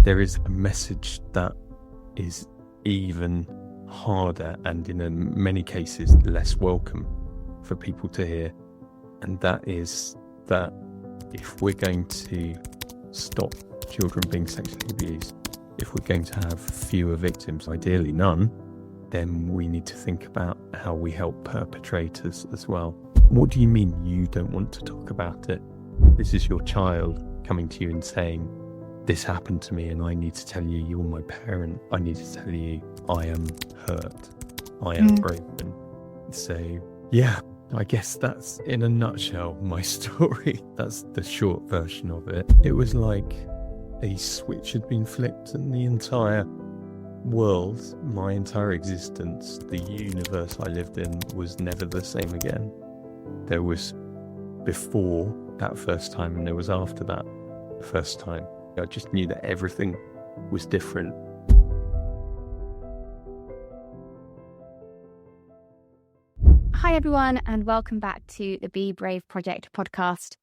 there is a message that is even harder and in many cases less welcome for people to hear. And that is that if we're going to stop children being sexually abused, if we're going to have fewer victims, ideally none, then we need to think about how we help perpetrators as well. What do you mean you don't want to talk about it? This is your child coming to you and saying, this happened to me and I need to tell you you're my parent. I need to tell you I am hurt. I am broken. So, yeah, I guess that's in a nutshell my story. That's the short version of it. It was like a switch had been flipped and the entire world, my entire existence, the universe I lived in was never the same again. There was before that first time and there was after that first time. I just knew that everything was different. Hi everyone, and welcome back to the Be Brave Project podcast.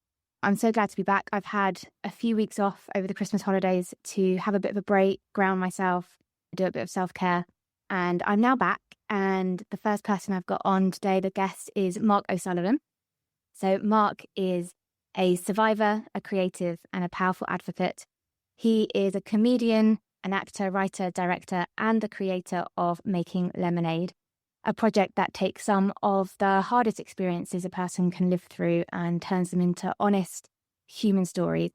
I'm so glad to be back. I've had a few weeks off over the Christmas holidays to have a bit of a break, ground myself, do a bit of self-care, and I'm now back. And the first person I've got on today, the guest, is Mark O'Sullivan. So Mark is a survivor, a creative, and a powerful advocate. He is a comedian, an actor, writer, director, and the creator of Making Lemonade, a project that takes some of the hardest experiences a person can live through and turns them into honest human stories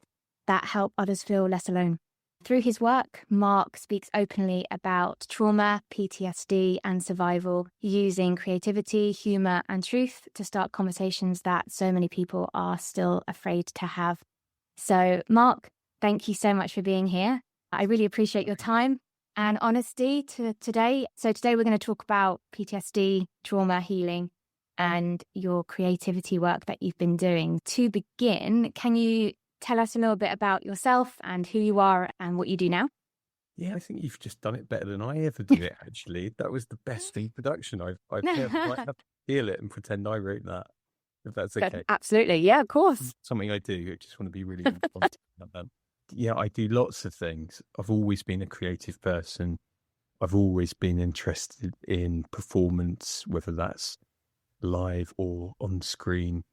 that help others feel less alone. Through his work, Mark speaks openly about trauma, PTSD, and survival, using creativity, humour, and truth to start conversations that so many people are still afraid to have. So, Mark, thank you so much for being here. I really appreciate your time and honesty today. So today we're going to talk about PTSD, trauma healing, and your creativity work that you've been doing. To begin, can you tell us a little bit about yourself and who you are and what you do now? Yeah, I think you've just done it better than I ever did it, actually. That was the best introduction I've heard. I might have to steal it and pretend I wrote that, if that's okay. Absolutely. Yeah, of course. Something I do. I just want to be really responsive about that. Yeah, I do lots of things. I've always been a creative person. I've always been interested in performance, whether that's live or on screen.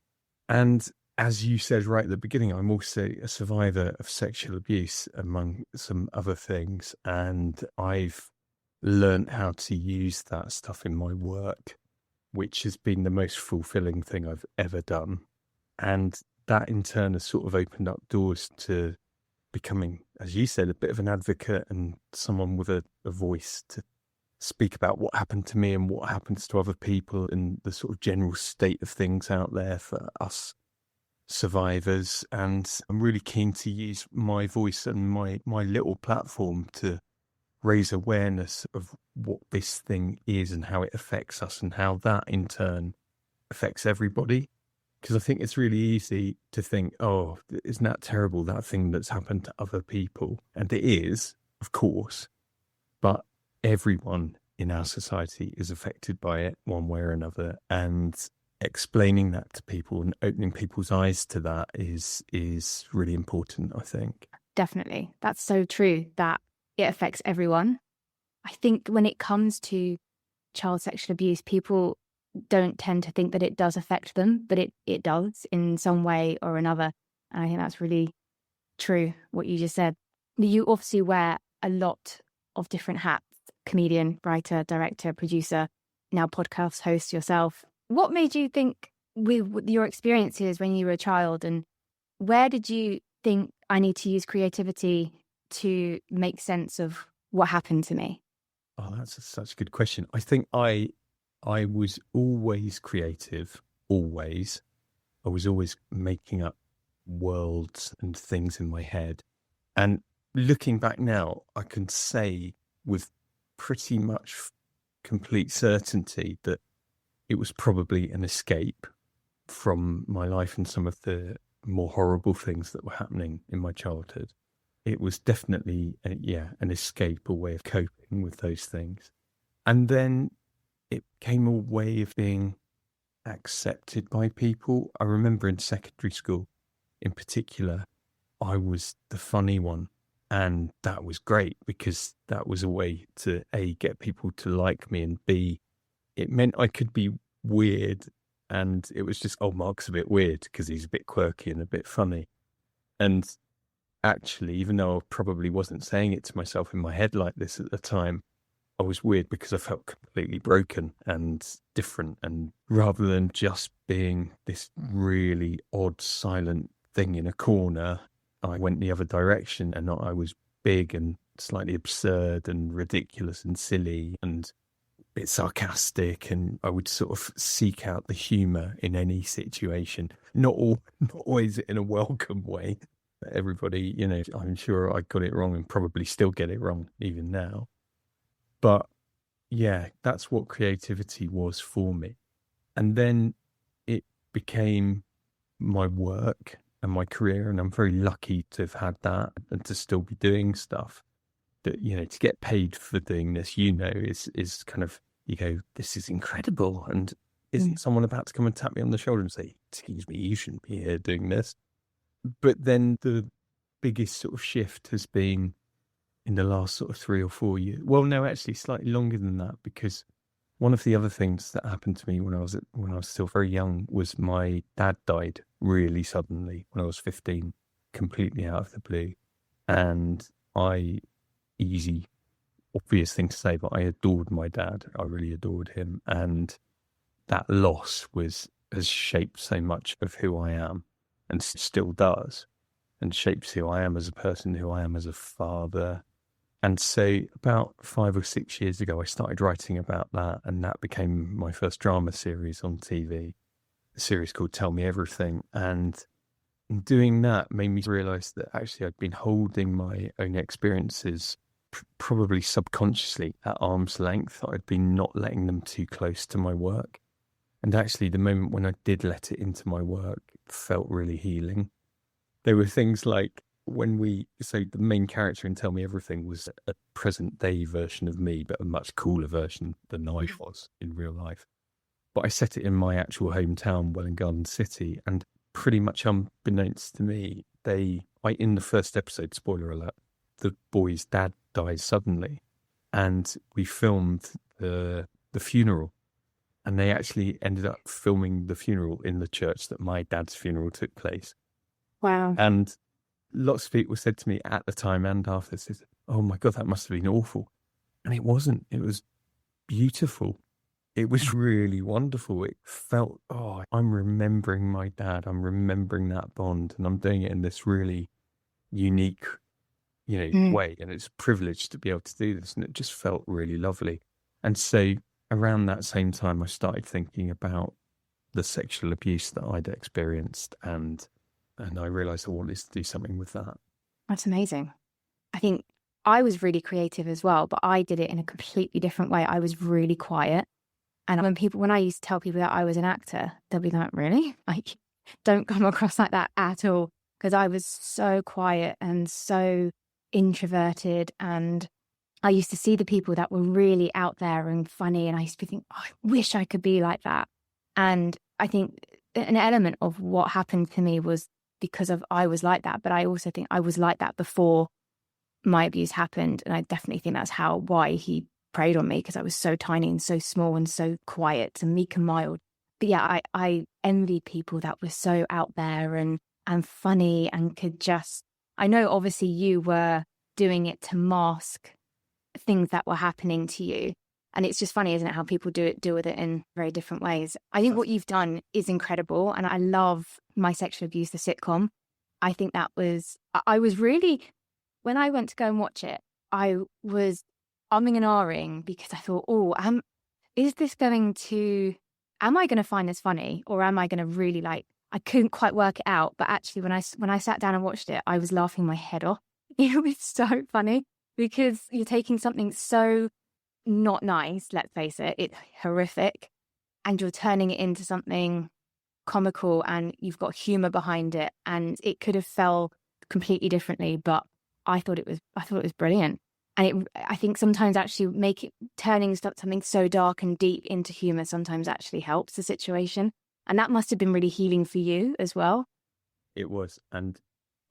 And as you said right at the beginning, I'm also a survivor of sexual abuse, among some other things. And I've learned how to use that stuff in my work, which has been the most fulfilling thing I've ever done. And that in turn has sort of opened up doors to becoming, as you said, a bit of an advocate and someone with a voice to speak about what happened to me and what happens to other people and the sort of general state of things out there for us survivors. And I'm really keen to use my voice and my little platform to raise awareness of what this thing is and how it affects us and how that in turn affects everybody. Because I think it's really easy to think, oh, isn't that terrible, that thing that's happened to other people? And it is, of course, but everyone in our society is affected by it one way or another. And explaining that to people and opening people's eyes to that is really important, I think. Definitely. That's so true that it affects everyone. I think when it comes to child sexual abuse, people don't tend to think that it does affect them, but it does in some way or another. And I think that's really true, what you just said. You obviously wear a lot of different hats: comedian, writer, director, producer, now podcast host yourself. What made you think, with your experiences when you were a child, and where did you think, I need to use creativity to make sense of what happened to me? Oh, that's such a good question. I think I was always creative, always. I was always making up worlds and things in my head. And looking back now, I can say with pretty much complete certainty that it was probably an escape from my life and some of the more horrible things that were happening in my childhood. It was definitely, an escape, a way of coping with those things. And then it became a way of being accepted by people. I remember in secondary school, in particular, I was the funny one. And that was great because that was a way to A, get people to like me, and B, it meant I could be weird. And it was just, oh, Mark's a bit weird because he's a bit quirky and a bit funny. And actually, even though I probably wasn't saying it to myself in my head like this at the time, I was weird because I felt completely broken and different. And rather than just being this really odd, silent thing in a corner, I went the other direction, and I was big and slightly absurd and ridiculous and silly and a bit sarcastic. And I would sort of seek out the humor in any situation, not always in a welcome way. Everybody, I'm sure I got it wrong and probably still get it wrong even now. But yeah, that's what creativity was for me. And then it became my work and my career. And I'm very lucky to have had that and to still be doing stuff that, to get paid for doing this, is kind of, you go, this is incredible. And isn't someone about to come and tap me on the shoulder and say, excuse me, you shouldn't be here doing this? But then the biggest sort of shift has been in the last sort of 3 or 4 years. Well, no, actually slightly longer than that, because one of the other things that happened to me when I was still very young was my dad died really suddenly when I was 15, completely out of the blue. And obvious thing to say, but I adored my dad. I really adored him. And that loss has shaped so much of who I am, and still does, and shapes who I am as a person, who I am as a father. And so about 5 or 6 years ago, I started writing about that, and that became my first drama series on TV, a series called Tell Me Everything. And doing that made me realize that actually I'd been holding my own experiences probably subconsciously at arm's length. I'd been not letting them too close to my work. And actually the moment when I did let it into my work felt really healing. There were things like so the main character in Tell Me Everything was a present day version of me, but a much cooler version than I was in real life. But I set it in my actual hometown, Welwyn Garden City, and pretty much unbeknownst to me, in the first episode, spoiler alert, the boy's dad dies suddenly, and we filmed the funeral, and they actually ended up filming the funeral in the church that my dad's funeral took place. Wow. And lots of people said to me at the time and after, said, oh my God, that must have been awful. And it wasn't. It was beautiful. It was really wonderful. It felt, I'm remembering my dad. I'm remembering that bond, and I'm doing it in this really unique, way. And it's a privilege to be able to do this. And it just felt really lovely. And so around that same time, I started thinking about the sexual abuse that I'd experienced, and I realized I wanted to do something with that. That's amazing. I think I was really creative as well, but I did it in a completely different way. I was really quiet. And when I used to tell people that I was an actor, they'll be like, really? Like, don't come across like that at all. Because I was so quiet and so introverted. And I used to see the people that were really out there and funny. And I used to be thinking, I wish I could be like that. And I think an element of what happened to me was because I was like that. But I also think I was like that before my abuse happened. And I definitely think that's why he preyed on me, because I was so tiny and so small and so quiet and meek and mild. But yeah, I envied people that were so out there and funny and could just, I know obviously you were doing it to mask things that were happening to you. And it's just funny, isn't it, how people deal with it in very different ways. I think what you've done is incredible. And I love My Sexual Abuse, the sitcom. I think I was really, when I went to go and watch it, I was umming and ahhing because I thought, am I going to find this funny, or am I going to really I couldn't quite work it out. But actually when I sat down and watched it, I was laughing my head off. It was so funny because you're taking something so not nice, let's face it, it's horrific, and you're turning it into something comical, and you've got humor behind it, and it could have felt completely differently, but I thought it was brilliant. And I think sometimes actually turning something so dark and deep into humor sometimes actually helps the situation. And that must have been really healing for you as well. It was. And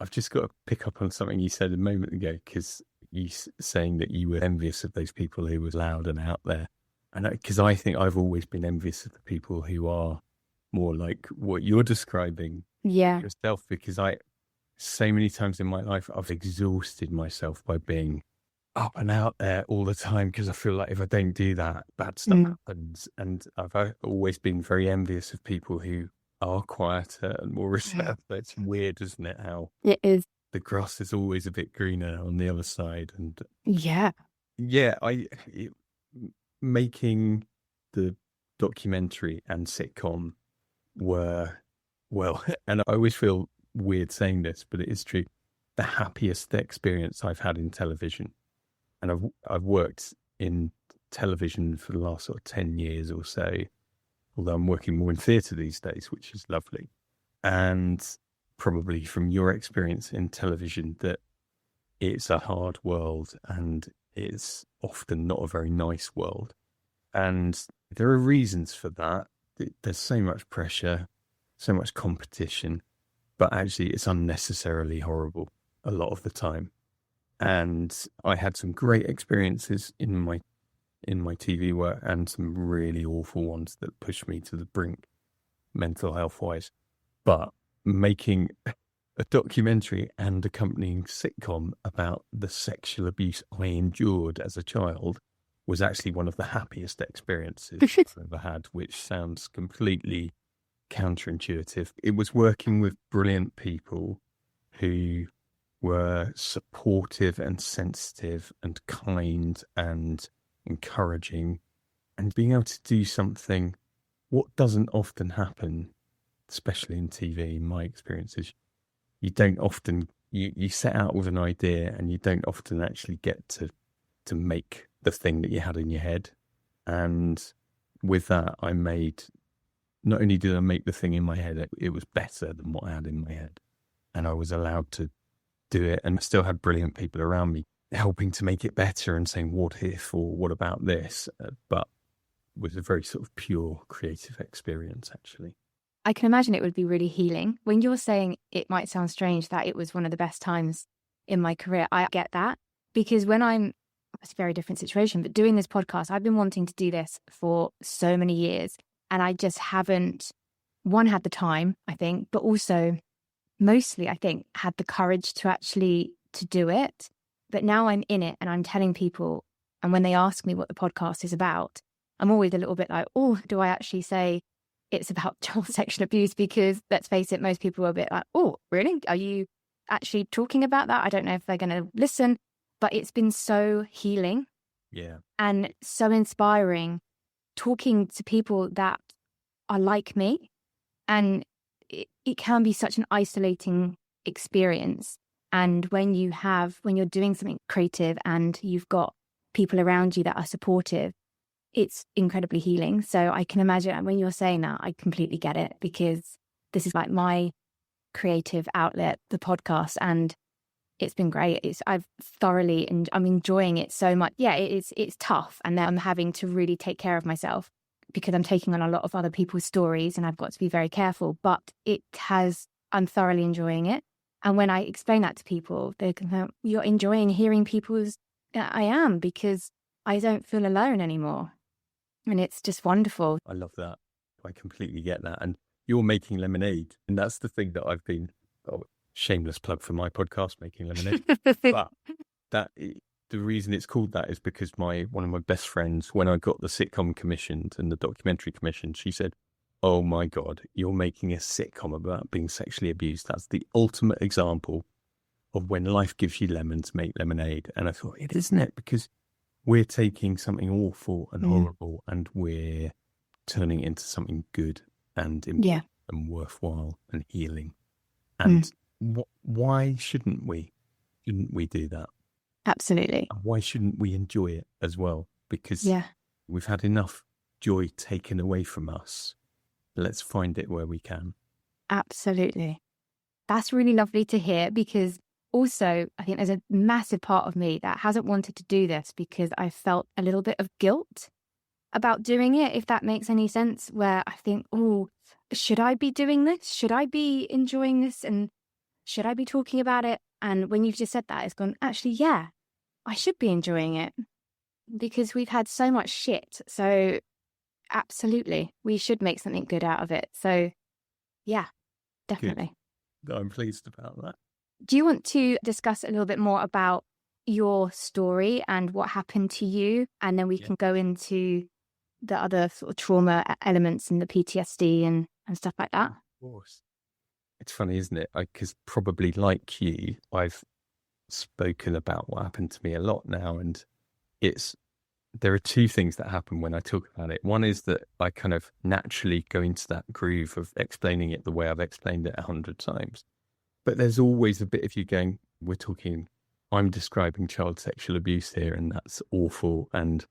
I've just got to pick up on something you said a moment ago, because you saying that you were envious of those people who were loud and out there. And because I think I've always been envious of the people who are more like what you're describing Yeah. yourself, because so many times in my life, I've exhausted myself by being up and out there all the time, because I feel like if I don't do that, bad stuff happens. And I've always been very envious of people who are quieter and more reserved. It's weird, isn't it? How It is. the grass is always a bit greener on the other side. And Yeah. making the documentary and sitcom were, well, and I always feel weird saying this, but it is true, the happiest experience I've had in television. And I've worked in television for the last sort of 10 years or so, although I'm working more in theatre these days, which is lovely. And probably from your experience in television, that it's a hard world and it's often not a very nice world. And there are reasons for that. There's so much pressure, so much competition, but actually it's unnecessarily horrible a lot of the time. And I had some great experiences in my TV work, and some really awful ones that pushed me to the brink mental health wise. But making a documentary and accompanying sitcom about the sexual abuse I endured as a child was actually one of the happiest experiences I've ever had, which sounds completely counterintuitive. It was working with brilliant people who were supportive and sensitive and kind and encouraging, and being able to do something, what doesn't often happen, especially in TV, in my experiences, you don't often, you set out with an idea and you don't often actually get to make the thing that you had in your head. And with that, not only did I make the thing in my head, it was better than what I had in my head. And I was allowed to do it, and I still had brilliant people around me helping to make it better and saying, what if, or what about this? But it was a very sort of pure creative experience, actually. I can imagine it would be really healing. When you're saying it might sound strange that it was one of the best times in my career, I get that, because it's a very different situation, but doing this podcast, I've been wanting to do this for so many years, and I just haven't, one, had the time, I think, but also mostly, I think, had the courage to do it. But now I'm in it and I'm telling people, and when they ask me what the podcast is about, I'm always a little bit like, oh, do I actually say it's about child sexual abuse? Because let's face it, most people are a bit like, oh, really? Are you actually talking about that? I don't know if they're going to listen, but it's been so healing. Yeah. And so inspiring, talking to people that are like me. And it can be such an isolating experience. And when you're doing something creative and you've got people around you that are supportive, it's incredibly healing. So I can imagine when you're saying that, I completely get it, because this is like my creative outlet, the podcast, and it's been great. I'm enjoying it so much. Yeah, it's tough, and then I'm having to really take care of myself because I'm taking on a lot of other people's stories and I've got to be very careful, but I'm thoroughly enjoying it. And when I explain that to people, they can go, you're enjoying hearing people's, I am, because I don't feel alone anymore. And it's just wonderful. I love that. I completely get that. And you're making lemonade. And that's the thing that I've been, shameless plug for my podcast, Making Lemonade. But the reason it's called that is because one of my best friends, when I got the sitcom commissioned and the documentary commissioned, she said, oh my God, you're making a sitcom about being sexually abused. That's the ultimate example of when life gives you lemons, make lemonade. And I thought, isn't it? Because we're taking something awful and horrible and we're turning it into something good and important and worthwhile and healing. And why shouldn't we? Shouldn't we do that? Absolutely. And why shouldn't we enjoy it as well? Because we've had enough joy taken away from us. Let's find it where we can. Absolutely. That's really lovely to hear, because also I think there's a massive part of me that hasn't wanted to do this because I felt a little bit of guilt about doing it, if that makes any sense, where I think, oh, should I be doing this? Should I be enjoying this? And should I be talking about it? And when you've just said that, it's gone, actually, yeah, I should be enjoying it because we've had so much shit. So absolutely, we should make something good out of it. So yeah, definitely. Good. I'm pleased about that. Do you want to discuss a little bit more about your story and what happened to you? And then we can go into the other sort of trauma elements and the PTSD and stuff like that. Of course. It's funny, isn't it? Because probably like you, I've spoken about what happened to me a lot now. And there are two things that happen when I talk about it. One is that I kind of naturally go into that groove of explaining it the way I've explained it 100 times. But there's always a bit of you going, I'm describing child sexual abuse here, and that's awful. And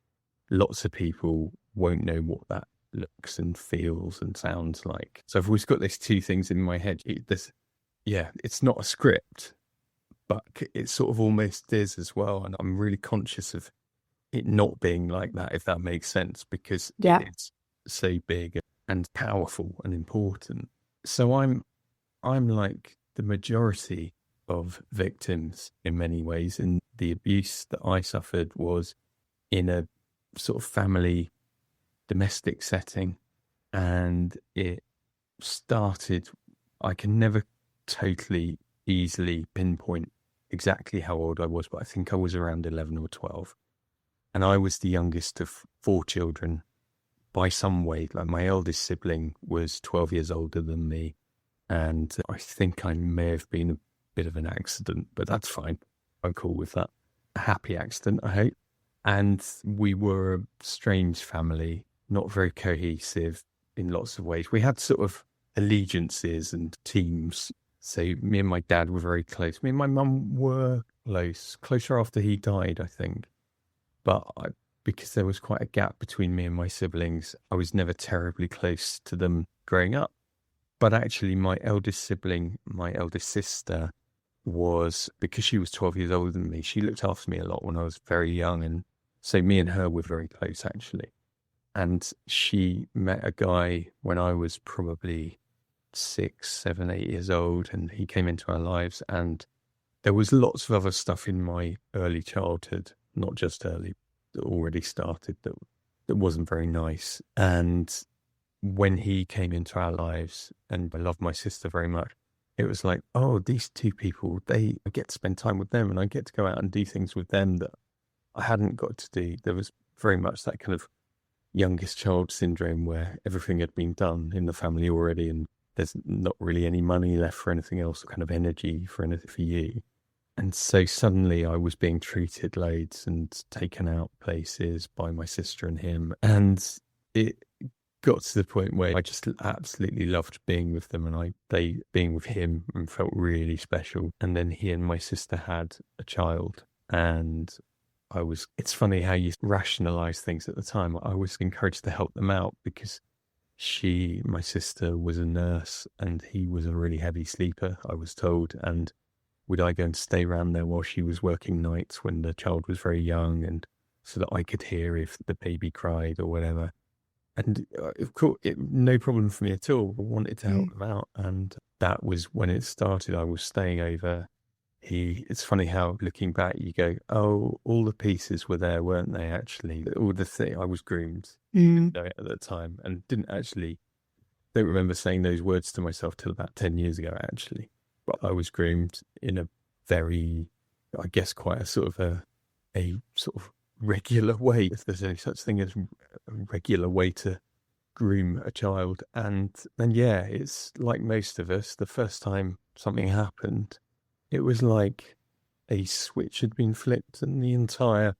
lots of people won't know what that looks and feels and sounds like. So I've always got these two things in my head. It's not a script, but it sort of almost is as well. And I'm really conscious of it not being like that, if that makes sense, because it's so big and powerful and important. So I'm like the majority of victims in many ways, and the abuse that I suffered was in a sort of family domestic setting, and it started, I can never totally easily pinpoint exactly how old I was, but I think I was around 11 or 12. And I was the youngest of 4 children by some way. Like, my eldest sibling was 12 years older than me. And I think I may have been a bit of an accident, but that's fine. I'm cool with that. A happy accident, I hope. And we were a strange family, not very cohesive in lots of ways. We had sort of allegiances and teams. So me and my dad were very close. Me and my mum were closer after he died, I think. But because there was quite a gap between me and my siblings, I was never terribly close to them growing up. But actually, my eldest sibling, my eldest sister, because she was 12 years older than me, she looked after me a lot when I was very young. And so me and her were very close, actually. And she met a guy when I was probably 6, 7, 8 years old, and he came into our lives. And there was lots of other stuff in my early childhood, not just early, that already started that wasn't very nice. And when he came into our lives, and I loved my sister very much, it was like, oh, these two people, I get to spend time with them, and I get to go out and do things with them that I hadn't got to do. There was very much that kind of youngest child syndrome where everything had been done in the family already, and there's not really any money left for anything else, or kind of energy for anything for you. And so suddenly I was being treated loads and taken out places by my sister and him. And it got to the point where I just absolutely loved being with them, and being with him, and felt really special. And then he and my sister had a child, and it's funny how you rationalize things at the time. I was encouraged to help them out because my sister was a nurse, and he was a really heavy sleeper, I was told. And would I go and stay around there while she was working nights when the child was very young, and so that I could hear if the baby cried or whatever. And of course, no problem for me at all. I wanted to help them out. And that was when it started. I was staying over. It's funny how, looking back, you go, oh, all the pieces were there, weren't they, actually? All the thing, I was groomed, didn't know it at the time, and don't remember saying those words to myself till about 10 years ago, actually. But I was groomed in a very, I guess, quite a sort of a sort of regular way, if there's any such thing as a regular way to groom a child. And yeah, it's like most of us, the first time something happened, it was like a switch had been flipped, and the entire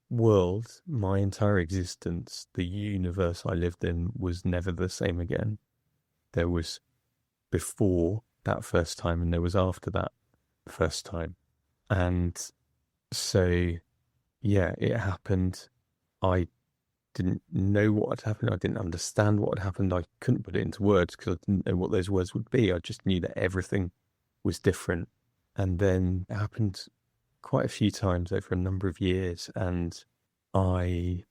world, my entire existence, the universe I lived in, was never the same again. There was before that first time, and there was after that first time. And so, yeah, it happened. I didn't know what had happened. I didn't understand what had happened. I couldn't put it into words because I didn't know what those words would be. I just knew that everything was different. And then it happened quite a few times over a number of years. And I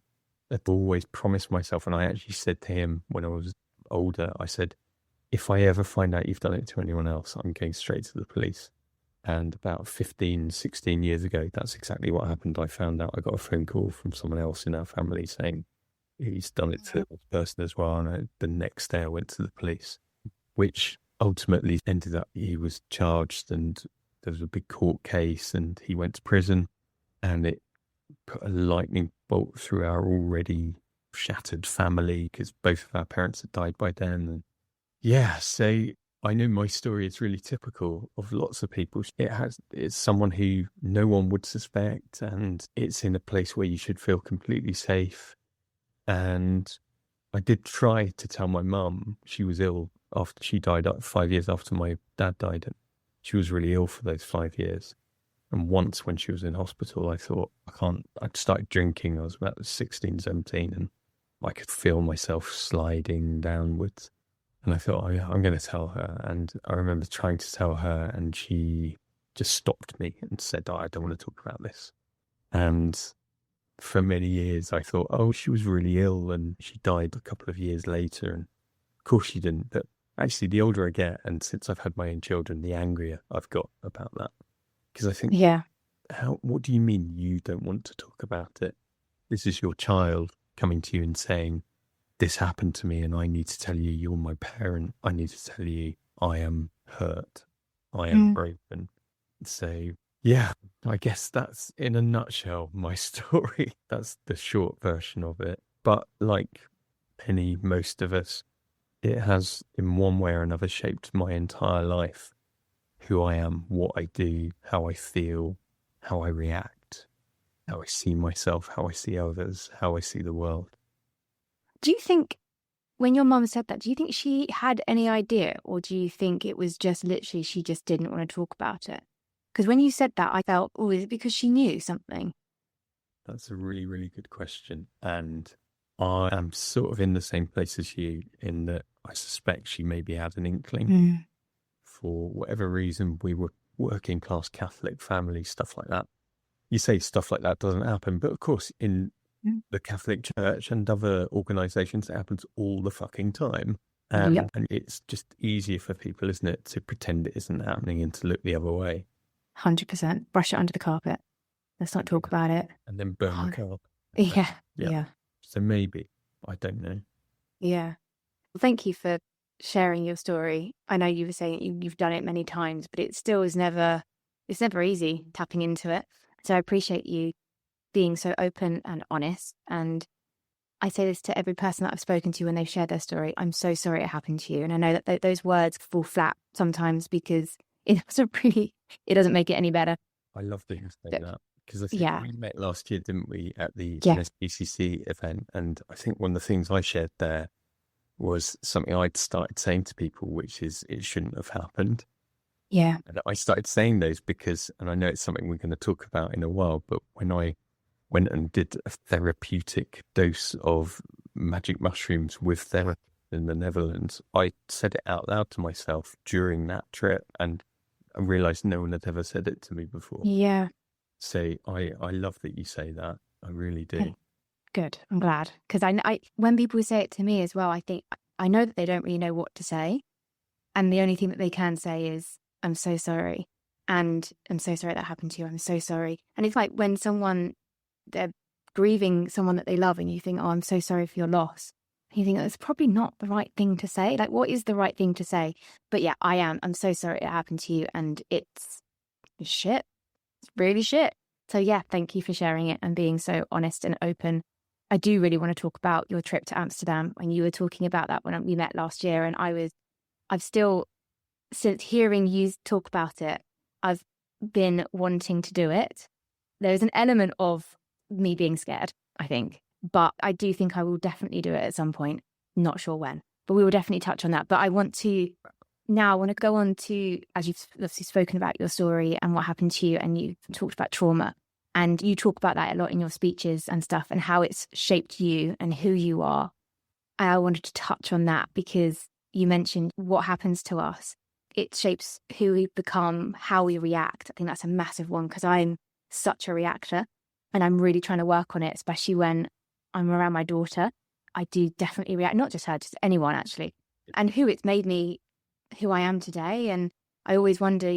had always promised myself, and I actually said to him when I was older, I said, if I ever find out you've done it to anyone else, I'm going straight to the police. And about 15, 16 years ago, that's exactly what happened. I found out I got a phone call from someone else in our family saying he's done it to this person as well. And the next day I went to the police, which ultimately ended up he was charged and there was a big court case and he went to prison, and it put a lightning bolt through our already shattered family because both of our parents had died by then. And yeah, so I know my story is really typical of lots of people. It's someone who no one would suspect, and it's in a place where you should feel completely safe. And I did try to tell my mum she was ill after she died 5 years after my dad died. And she was really ill for those 5 years. And once when she was in hospital, I thought, I'd started drinking. I was about 16, 17, and I could feel myself sliding downwards. And I thought, I'm going to tell her. And I remember trying to tell her, and she just stopped me and said, oh, I don't want to talk about this. And for many years, I thought, oh, she was really ill and she died a couple of years later. And of course she didn't. But actually, the older I get, and since I've had my own children, the angrier I've got about that. Because I think, what do you mean you don't want to talk about it? This is your child coming to you and saying, this happened to me and I need to tell you you're my parent. I need to tell you I am hurt. I am broken. So, yeah, I guess that's in a nutshell my story. That's the short version of it. But like most of us, it has in one way or another shaped my entire life. Who I am, what I do, how I feel, how I react, how I see myself, how I see others, how I see the world. Do you think when your mum said that, do you think she had any idea, or do you think it was just literally she just didn't want to talk about it? Because when you said that, I felt, oh, is it because she knew something? That's a really, really good question. And I am sort of in the same place as you in that I suspect she maybe had an inkling. For whatever reason, we were working class Catholic family, stuff like that. You say stuff like that doesn't happen, but of course in the Catholic Church and other organisations, it happens all the fucking time. And it's just easier for people, isn't it, to pretend it isn't happening and to look the other way. 100%. Brush it under the carpet. Let's not talk about it. And then burn the carpet. Yeah. So maybe, I don't know. Yeah. Well, thank you for sharing your story. I know you were saying you've done it many times, but it still is never easy tapping into it. So I appreciate you being so open and honest. And I say this to every person that I've spoken to when they've shared their story. I'm so sorry it happened to you. And I know that those words fall flat sometimes because it doesn't make it any better. I love that you say that, because I think we met last year, didn't we, at the NSPCC event? And I think one of the things I shared there was something I'd started saying to people, which is it shouldn't have happened. Yeah. And I started saying those because, and I know it's something we're going to talk about in a while, but when I went and did a therapeutic dose of magic mushrooms with therapy in the Netherlands, I said it out loud to myself during that trip, and I realised no one had ever said it to me before. Yeah. So I love that you say that. I really do. Good. I'm glad. Because I when people say it to me as well, I think I know that they don't really know what to say. And the only thing that they can say is, I'm so sorry. And I'm so sorry that happened to you. I'm so sorry. And it's like when they're grieving someone that they love and you think, oh, I'm so sorry for your loss. And you think that's probably not the right thing to say. Like, what is the right thing to say? But yeah, I'm so sorry it happened to you. And it's shit. It's really shit. So yeah, thank you for sharing it and being so honest and open. I do really want to talk about your trip to Amsterdam, when you were talking about that when we met last year. And I've still, since hearing you talk about it, I've been wanting to do it. There's an element of me being scared, I think, but I do think I will definitely do it at some point. Not sure when, but we will definitely touch on that. But I want to go on to, as you've obviously spoken about your story and what happened to you, and you talked about trauma. And you talk about that a lot in your speeches and stuff, and how it's shaped you and who you are. I wanted to touch on that because you mentioned what happens to us. It shapes who we become, how we react. I think that's a massive one because I'm such a reactor and I'm really trying to work on it, especially when I'm around my daughter. I do definitely react, not just her, just anyone actually. and who it's made me who I am today. And I always wonder,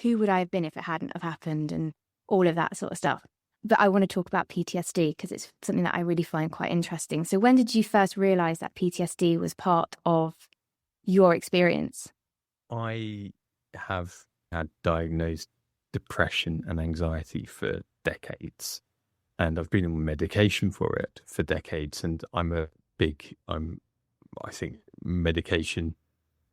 who would I have been if it hadn't have happened, and all of that sort of stuff. But I want to talk about PTSD because it's something that I really find quite interesting. So when did you first realize that PTSD was part of your experience? I have had diagnosed depression and anxiety for decades, and I've been on medication for it for decades. And I think medication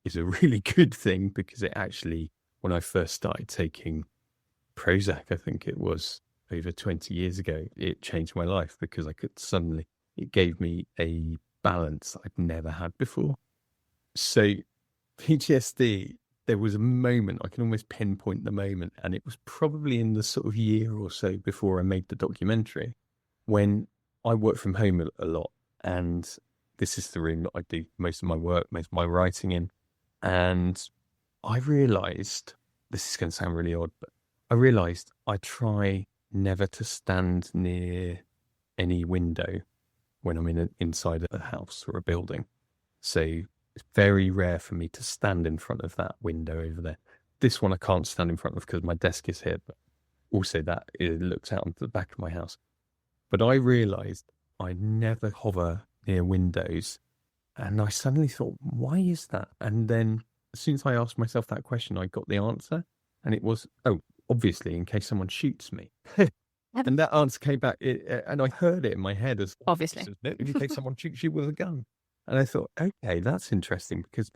is a really good thing, because it actually, when I first started taking Prozac, I think it was over 20 years ago, it changed my life, because it gave me a balance I'd never had before. So PTSD, there was a moment, I can almost pinpoint the moment, and it was probably in the sort of year or so before I made the documentary, when I work from home a lot, and this is the room that I do most of my work, most of my writing in. And I realised, this is going to sound really odd, but I realised I try never to stand near any window when I'm inside a house or a building. So it's very rare for me to stand in front of that window over there. This one I can't stand in front of because my desk is here, but also that it looks out onto the back of my house. But I realised I never hover near windows, and I suddenly thought, why is that? And then as soon as I asked myself that question, I got the answer, and it was, obviously, in case someone shoots me. And that answer came back, and I heard it in my head as, obviously, in case someone shoots you with a gun. And I thought, okay, that's interesting, because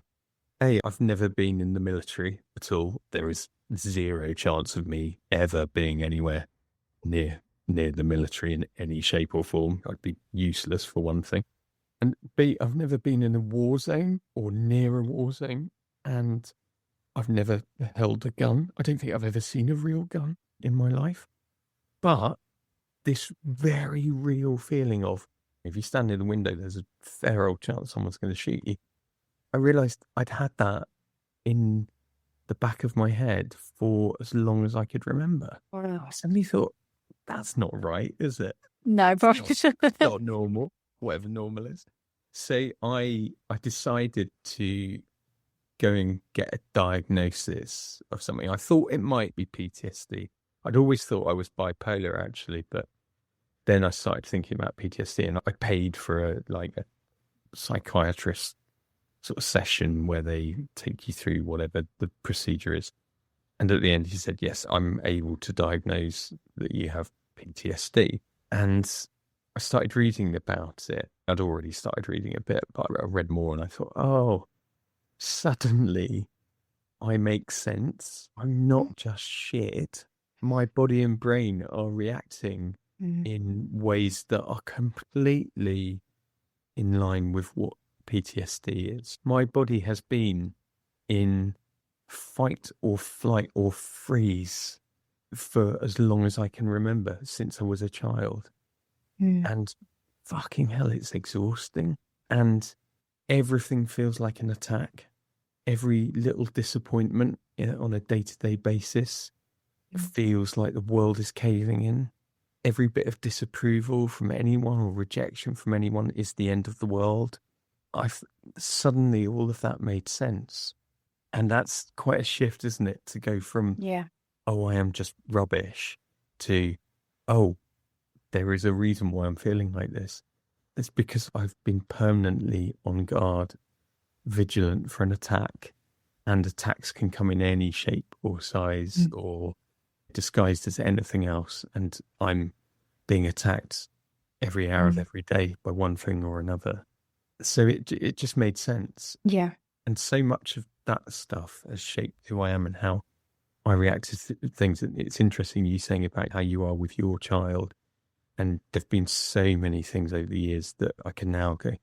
I've never been in the military at all. There is zero chance of me ever being anywhere near the military in any shape or form. I'd be useless, for one thing. And B, I've never been in a war zone or near a war zone, and I've never held a gun. I don't think I've ever seen a real gun in my life. But this very real feeling of, if you stand in the window, there's a fair old chance someone's going to shoot you. I realised I'd had that in the back of my head for as long as I could remember. Wow. I suddenly thought, that's not right, is it? No, probably It's not normal, whatever normal is. So I decided to go and get a diagnosis of something. I thought it might be PTSD. I'd always thought I was bipolar, actually, but then I started thinking about PTSD, and I paid for a psychiatrist sort of session where they take you through whatever the procedure is. And at the end, he said, yes, I'm able to diagnose that you have PTSD. And I started reading about it. I'd already started reading a bit, but I read more, and I thought, suddenly I make sense. I'm not just shit. My body and brain are reacting in ways that are completely in line with what PTSD is. My body has been in fight or flight or freeze for as long as I can remember, since I was a child. And fucking hell, it's exhausting. And everything feels like an attack. Every little disappointment on a day-to-day basis feels like the world is caving in. Every bit of disapproval from anyone or rejection from anyone is the end of the world. Suddenly all of that made sense. And that's quite a shift, isn't it? To go from, I am just rubbish, to, there is a reason why I'm feeling like this. It's because I've been permanently on guard, vigilant for an attack. And attacks can come in any shape or size or disguised as anything else. And I'm being attacked every hour of every day by one thing or another. So it just made sense. Yeah. And so much of that stuff has shaped who I am and how I react to things. It's interesting you saying about how you are with your child. And there've been so many things over the years that I can now go,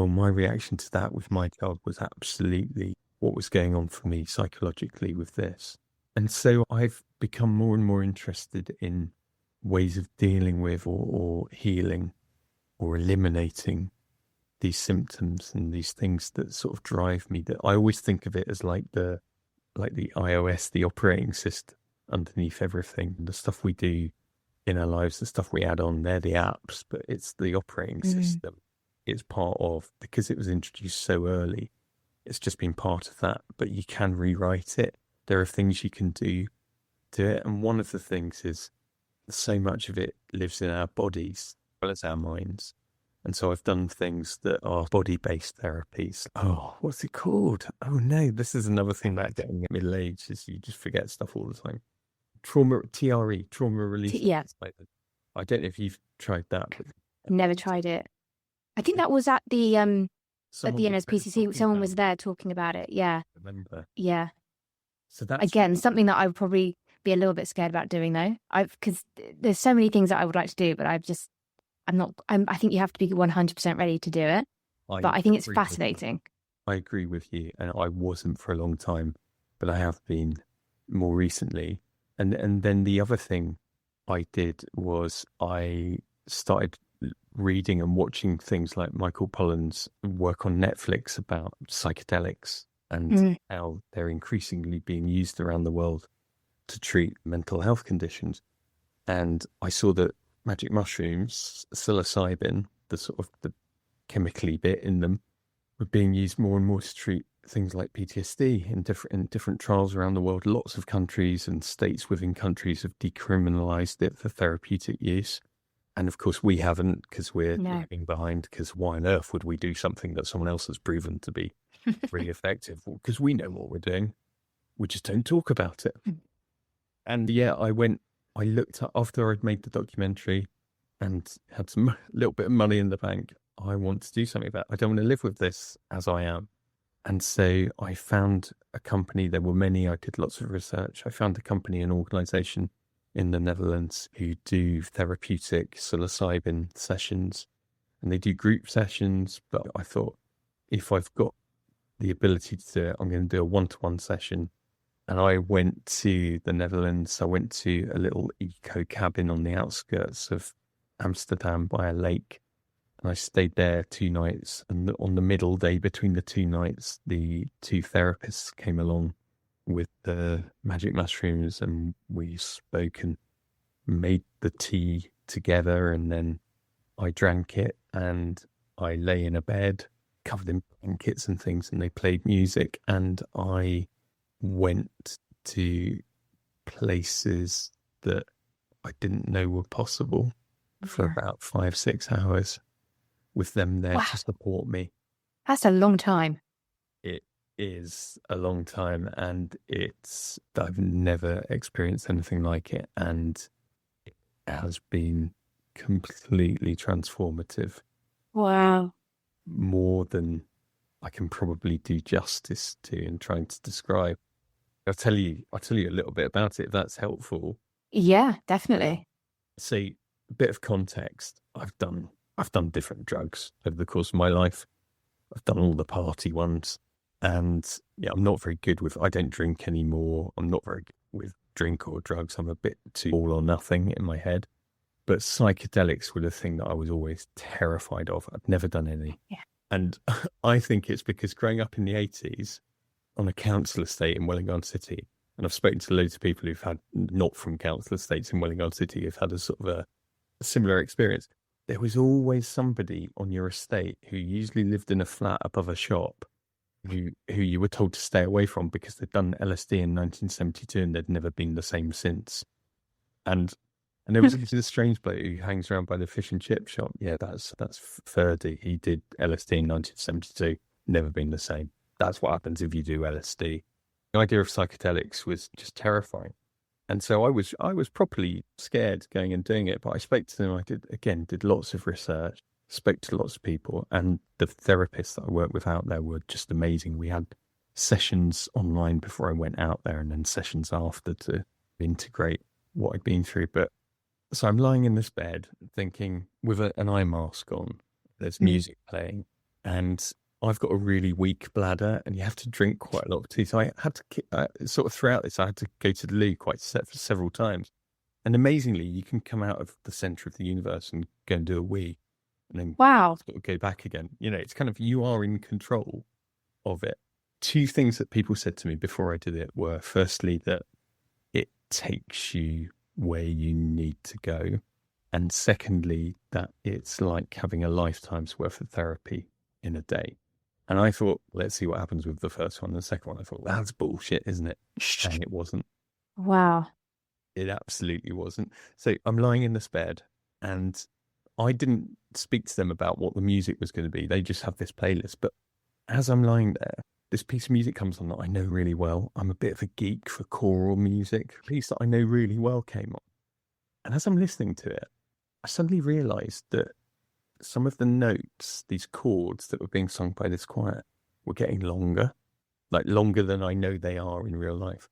my reaction to that with my child was absolutely what was going on for me psychologically with this. And so I've become more and more interested in ways of dealing with or healing or eliminating these symptoms and these things that sort of drive me. That I always think of it as like the iOS, the operating system underneath everything. The stuff we do in our lives, the stuff we add on, they're the apps, but it's the operating system. It's part of, because it was introduced so early, It's just been part of that, but you can rewrite it. There are things you can do to it. And one of the things is so much of it lives in our bodies as well as our minds. And so I've done things that are body-based therapies. Oh, what's it called? Oh no, this is another thing about getting at middle age is you just forget stuff all the time. TRE, trauma release. Yeah. I don't know if you've tried that. But Never tried it. I think that was at the NSPCC. Someone was there talking about it. Yeah. Remember? Yeah. So that's again something that I would probably be a little bit scared about doing though. Because there's so many things that I would like to do, but I think you have to be 100% ready to do it. But I think it's fascinating. I agree with you, and I wasn't for a long time, but I have been more recently. And then the other thing I did was I started reading and watching things like Michael Pollan's work on Netflix about psychedelics and how they're increasingly being used around the world to treat mental health conditions. And I saw that magic mushrooms, psilocybin, the sort of the chemically bit in them, were being used more and more to treat things like PTSD in different trials around the world. Lots of countries and states within countries have decriminalized it for therapeutic use. And of course we haven't, because we're lagging behind, because why on earth would we do something that someone else has proven to be really effective? Because we know what we're doing. We just don't talk about it. And yeah, I looked up after I'd made the documentary and had some little bit of money in the bank. I want to do something about it. I don't want to live with this as I am. And so I found a company. There were many. I did lots of research. I found a company, an organization in the Netherlands who do therapeutic psilocybin sessions, and they do group sessions. But I thought, if I've got the ability to do it, I'm going to do a one-to-one session. And I went to the Netherlands. I went to a little eco cabin on the outskirts of Amsterdam by a lake. And I stayed there 2 nights. And on the middle day between the 2 nights, the 2 therapists came along with the magic mushrooms, and we spoke and made the tea together. And then I drank it, and I lay in a bed covered in blankets and things, and they played music, and I went to places that I didn't know were possible for about 5-6 hours with them there to support me. That's a long time. It is a long time, and I've never experienced anything like it, and it has been completely transformative. Wow. More than I can probably do justice to in trying to describe. I'll tell you a little bit about it if that's helpful. Yeah, definitely. So, a bit of context. I've done different drugs over the course of my life. I've done all the party ones, and yeah, I'm not very good with. I don't drink anymore. I'm not very good with drink or drugs. I'm a bit too all or nothing in my head. But psychedelics were the thing that I was always terrified of. I'd never done any. Yeah. And I think it's because growing up in the 80s on a council estate in Wellingborough City, and I've spoken to loads of people who've had, not from council estates in Wellingborough City, who've had a sort of a similar experience. There was always somebody on your estate who usually lived in a flat above a shop who you were told to stay away from because they'd done LSD in 1972 and they'd never been the same since. And there was this strange bloke who hangs around by the fish and chip shop. Yeah, that's Ferdy. He did LSD in 1972. Never been the same. That's what happens if you do LSD. The idea of psychedelics was just terrifying. And so I was properly scared going and doing it. But I spoke to them. I did lots of research, spoke to lots of people. And the therapists that I worked with out there were just amazing. We had sessions online before I went out there, and then sessions after to integrate what I'd been through. But so I'm lying in this bed thinking with an eye mask on, there's music playing, and I've got a really weak bladder and you have to drink quite a lot of tea. So I had to, sort of throughout this, I had to go to the loo several times. And amazingly, you can come out of the center of the universe and go and do a wee and then sort of go back again. You know, it's kind of, you are in control of it. 2 things that people said to me before I did it were, firstly, that it takes you where you need to go, and secondly, that it's like having a lifetime's worth of therapy in a day. And I thought, let's see what happens with the first one. And the second one, I thought, that's bullshit, isn't it? And it wasn't. Wow. It absolutely wasn't. So I'm lying in this bed, and I didn't speak to them about what the music was going to be. They just have this playlist. But as I'm lying there, this piece of music comes on that I know really well. I'm a bit of a geek for choral music. A piece that I know really well came on. And as I'm listening to it, I suddenly realized that some of the notes, these chords that were being sung by this choir, were getting longer, like longer than I know they are in real life.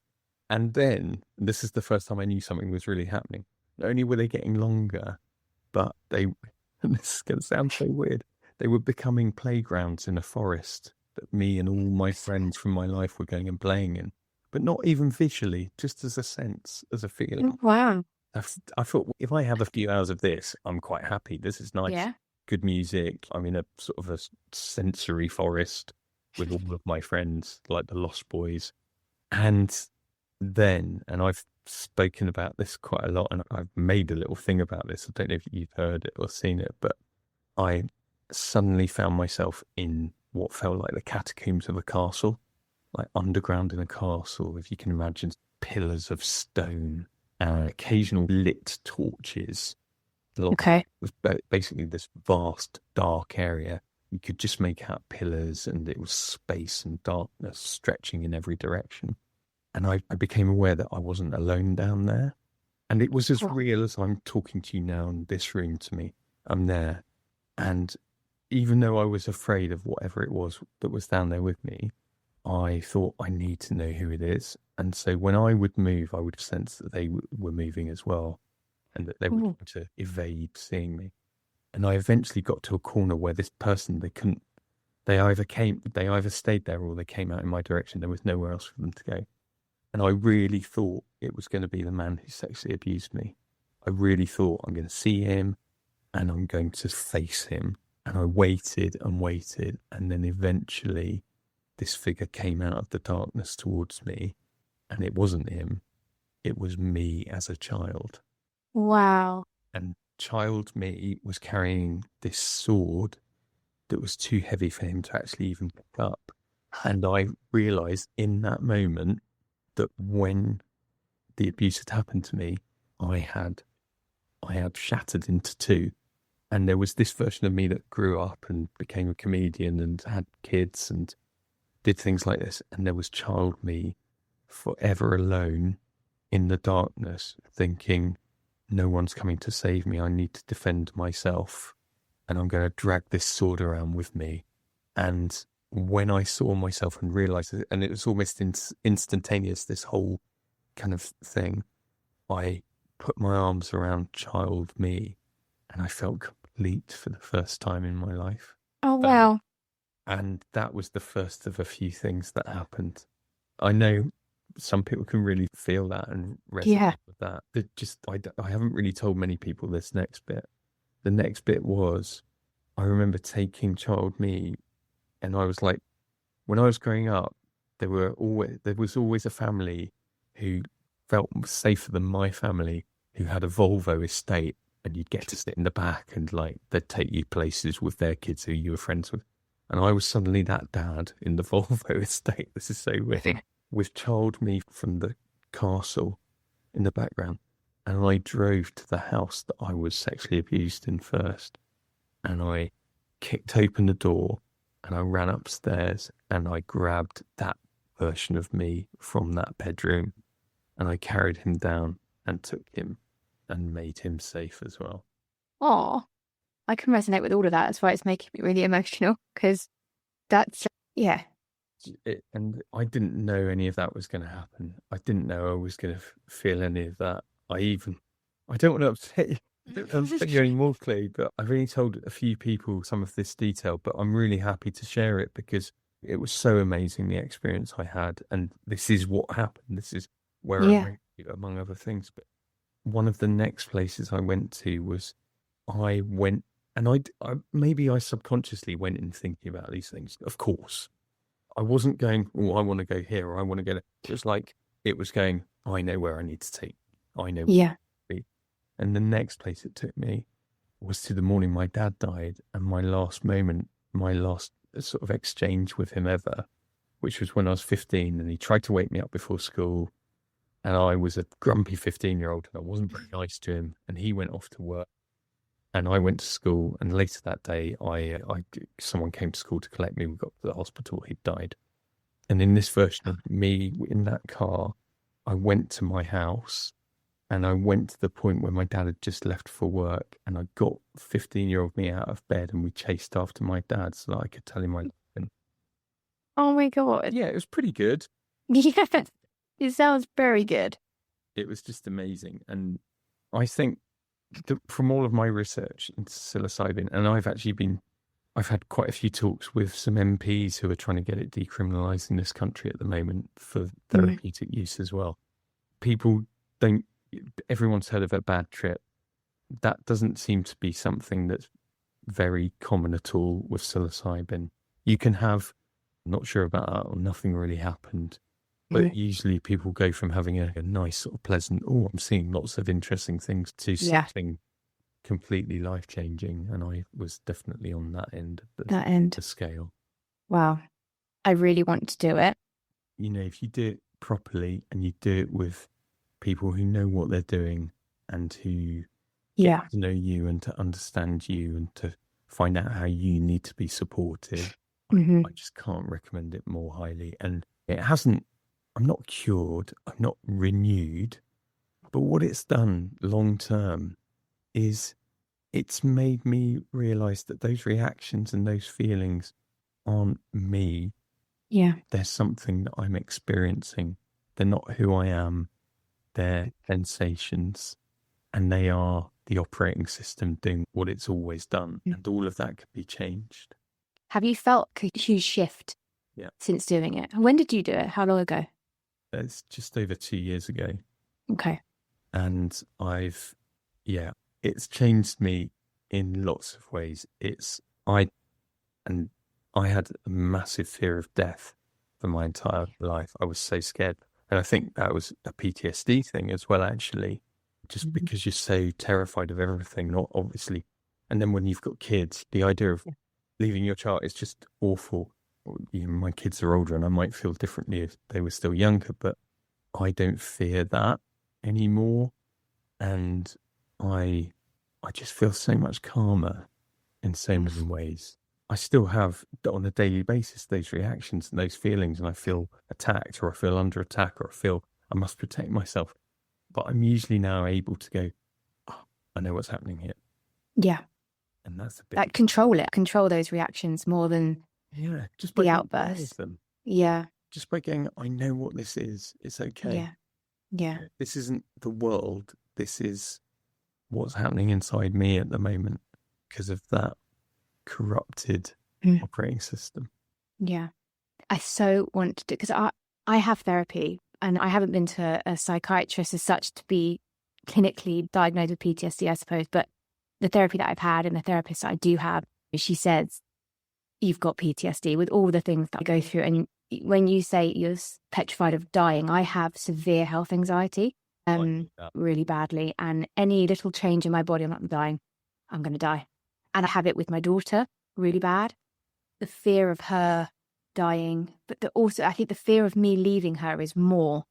And then this is the first time I knew something was really happening. Not only were they getting longer, but they, and this is going to sound so weird, they were becoming playgrounds in a forest that me and all my friends from my life were going and playing in. But not even visually, just as a sense, as a feeling. Wow. I thought, if I have a few hours of this, I'm quite happy. This is nice. Yeah. Good music. I'm in a sort of a sensory forest with all of my friends, like the Lost Boys. And then, and I've spoken about this quite a lot, and I've made a little thing about this. I don't know if you've heard it or seen it, but I suddenly found myself in what felt like the catacombs of a castle, like underground in a castle, if you can imagine, pillars of stone and occasional lit torches. Okay. It was basically this vast, dark area. You could just make out pillars, and it was space and darkness stretching in every direction. And I became aware that I wasn't alone down there. And it was as real as I'm talking to you now in this room to me. I'm there. And even though I was afraid of whatever it was that was down there with me, I thought, I need to know who it is. And so when I would move, I would sense that they were moving as well, and that they were trying to evade seeing me. And I eventually got to a corner where this person, they either stayed there or they came out in my direction. There was nowhere else for them to go. And I really thought it was going to be the man who sexually abused me. I really thought, I'm going to see him and I'm going to face him. And I waited and waited. And then eventually this figure came out of the darkness towards me. And it wasn't him. It was me as a child. Wow. And child me was carrying this sword that was too heavy for him to actually even pick up. And I realized in that moment that when the abuse had happened to me, I had shattered into two. And there was this version of me that grew up and became a comedian and had kids and did things like this. And there was child me forever alone in the darkness, thinking, no one's coming to save me. I need to defend myself. And I'm going to drag this sword around with me. And when I saw myself and realized it, and it was almost instantaneous, this whole kind of thing, I put my arms around child me and I felt complete for the first time in my life. Oh, wow. And that was the first of a few things that happened. I know some people can really feel that and resonate with that. I haven't really told many people this next bit. The next bit was, I remember taking child me, and I was like, when I was growing up, there was always a family who felt safer than my family, who had a Volvo estate, and you'd get to sit in the back and like they'd take you places with their kids who you were friends with. And I was suddenly that dad in the Volvo estate. This is so weird. With child me from the castle in the background. And I drove to the house that I was sexually abused in first. And I kicked open the door and I ran upstairs and I grabbed that version of me from that bedroom and I carried him down and took him and made him safe as well. Oh, I can resonate with all of that. That's why it's making me really emotional, because that's, yeah. And I didn't know any of that was going to happen. I didn't know I was going to feel any of that. I don't want to upset you. I don't want to upset you anymore, Clay, but I've only told a few people some of this detail, but I'm really happy to share it because it was so amazing, the experience I had. And this is what happened. This is where I went, among other things. But one of the next places I went to was, I went, and I subconsciously went in thinking about these things. Of course, I wasn't going, oh, I want to go here or I want to go there. It was like, it was going, I know where I need to take. I know where to be. And the next place it took me was to the morning my dad died, and my last moment, my last sort of exchange with him ever, which was when I was 15 and he tried to wake me up before school. And I was a grumpy 15-year-old and I wasn't very nice to him. And he went off to work and I went to school. And later that day, someone came to school to collect me. We got to the hospital. He'd died. And in this version of me in that car, I went to my house and I went to the point where my dad had just left for work. And I got 15-year-old me out of bed and we chased after my dad so that I could tell him I loved him. Oh my God. Yeah, it was pretty good. Yeah, it sounds very good. It was just amazing. And I think from all of my research into psilocybin, and I've had quite a few talks with some MPs who are trying to get it decriminalised in this country at the moment for therapeutic use as well. Everyone's heard of a bad trip. That doesn't seem to be something that's very common at all with psilocybin. You can have, not sure about that, or nothing really happened. But usually people go from having a nice sort of pleasant, I'm seeing lots of interesting things, to something completely life-changing. And I was definitely on that end of the scale. Wow. I really want to do it. You know, if you do it properly and you do it with people who know what they're doing and who get to know you and to understand you and to find out how you need to be supported, I just can't recommend it more highly. And I'm not cured, I'm not renewed, but what it's done long term is it's made me realize that those reactions and those feelings aren't me. Yeah. They're something that I'm experiencing. They're not who I am. They're sensations, and they are the operating system doing what it's always done. And all of that could be changed. Have you felt a huge shift since doing it? When did you do it? How long ago? It's just over 2 years ago. Okay. And it's changed me in lots of ways. I had a massive fear of death for my entire life. I was so scared. And I think that was a PTSD thing as well, actually, just because you're so terrified of everything, not obviously. And then when you've got kids, the idea of leaving your child is just awful. You know, my kids are older and I might feel differently if they were still younger, but I don't fear that anymore. And I just feel so much calmer in so many ways. I still have on a daily basis those reactions and those feelings, and I feel attacked or I feel under attack or I feel I must protect myself. But I'm usually now able to go, I know what's happening here. Yeah. And that's a bit like control those reactions more than just by the outburst. Them. Yeah. Just by going, I know what this is. It's okay. Yeah. This isn't the world. This is what's happening inside me at the moment because of that corrupted operating system. Yeah. I so want to, because I have therapy and I haven't been to a psychiatrist as such to be clinically diagnosed with PTSD, I suppose, but the therapy that I've had and the therapist that I do have, she says, you've got PTSD with all the things that I go through. And when you say you're petrified of dying, I have severe health anxiety, really badly. And any little change in my body, I'm not dying, I'm going to die. And I have it with my daughter really bad. The fear of her dying, but also I think the fear of me leaving her is more,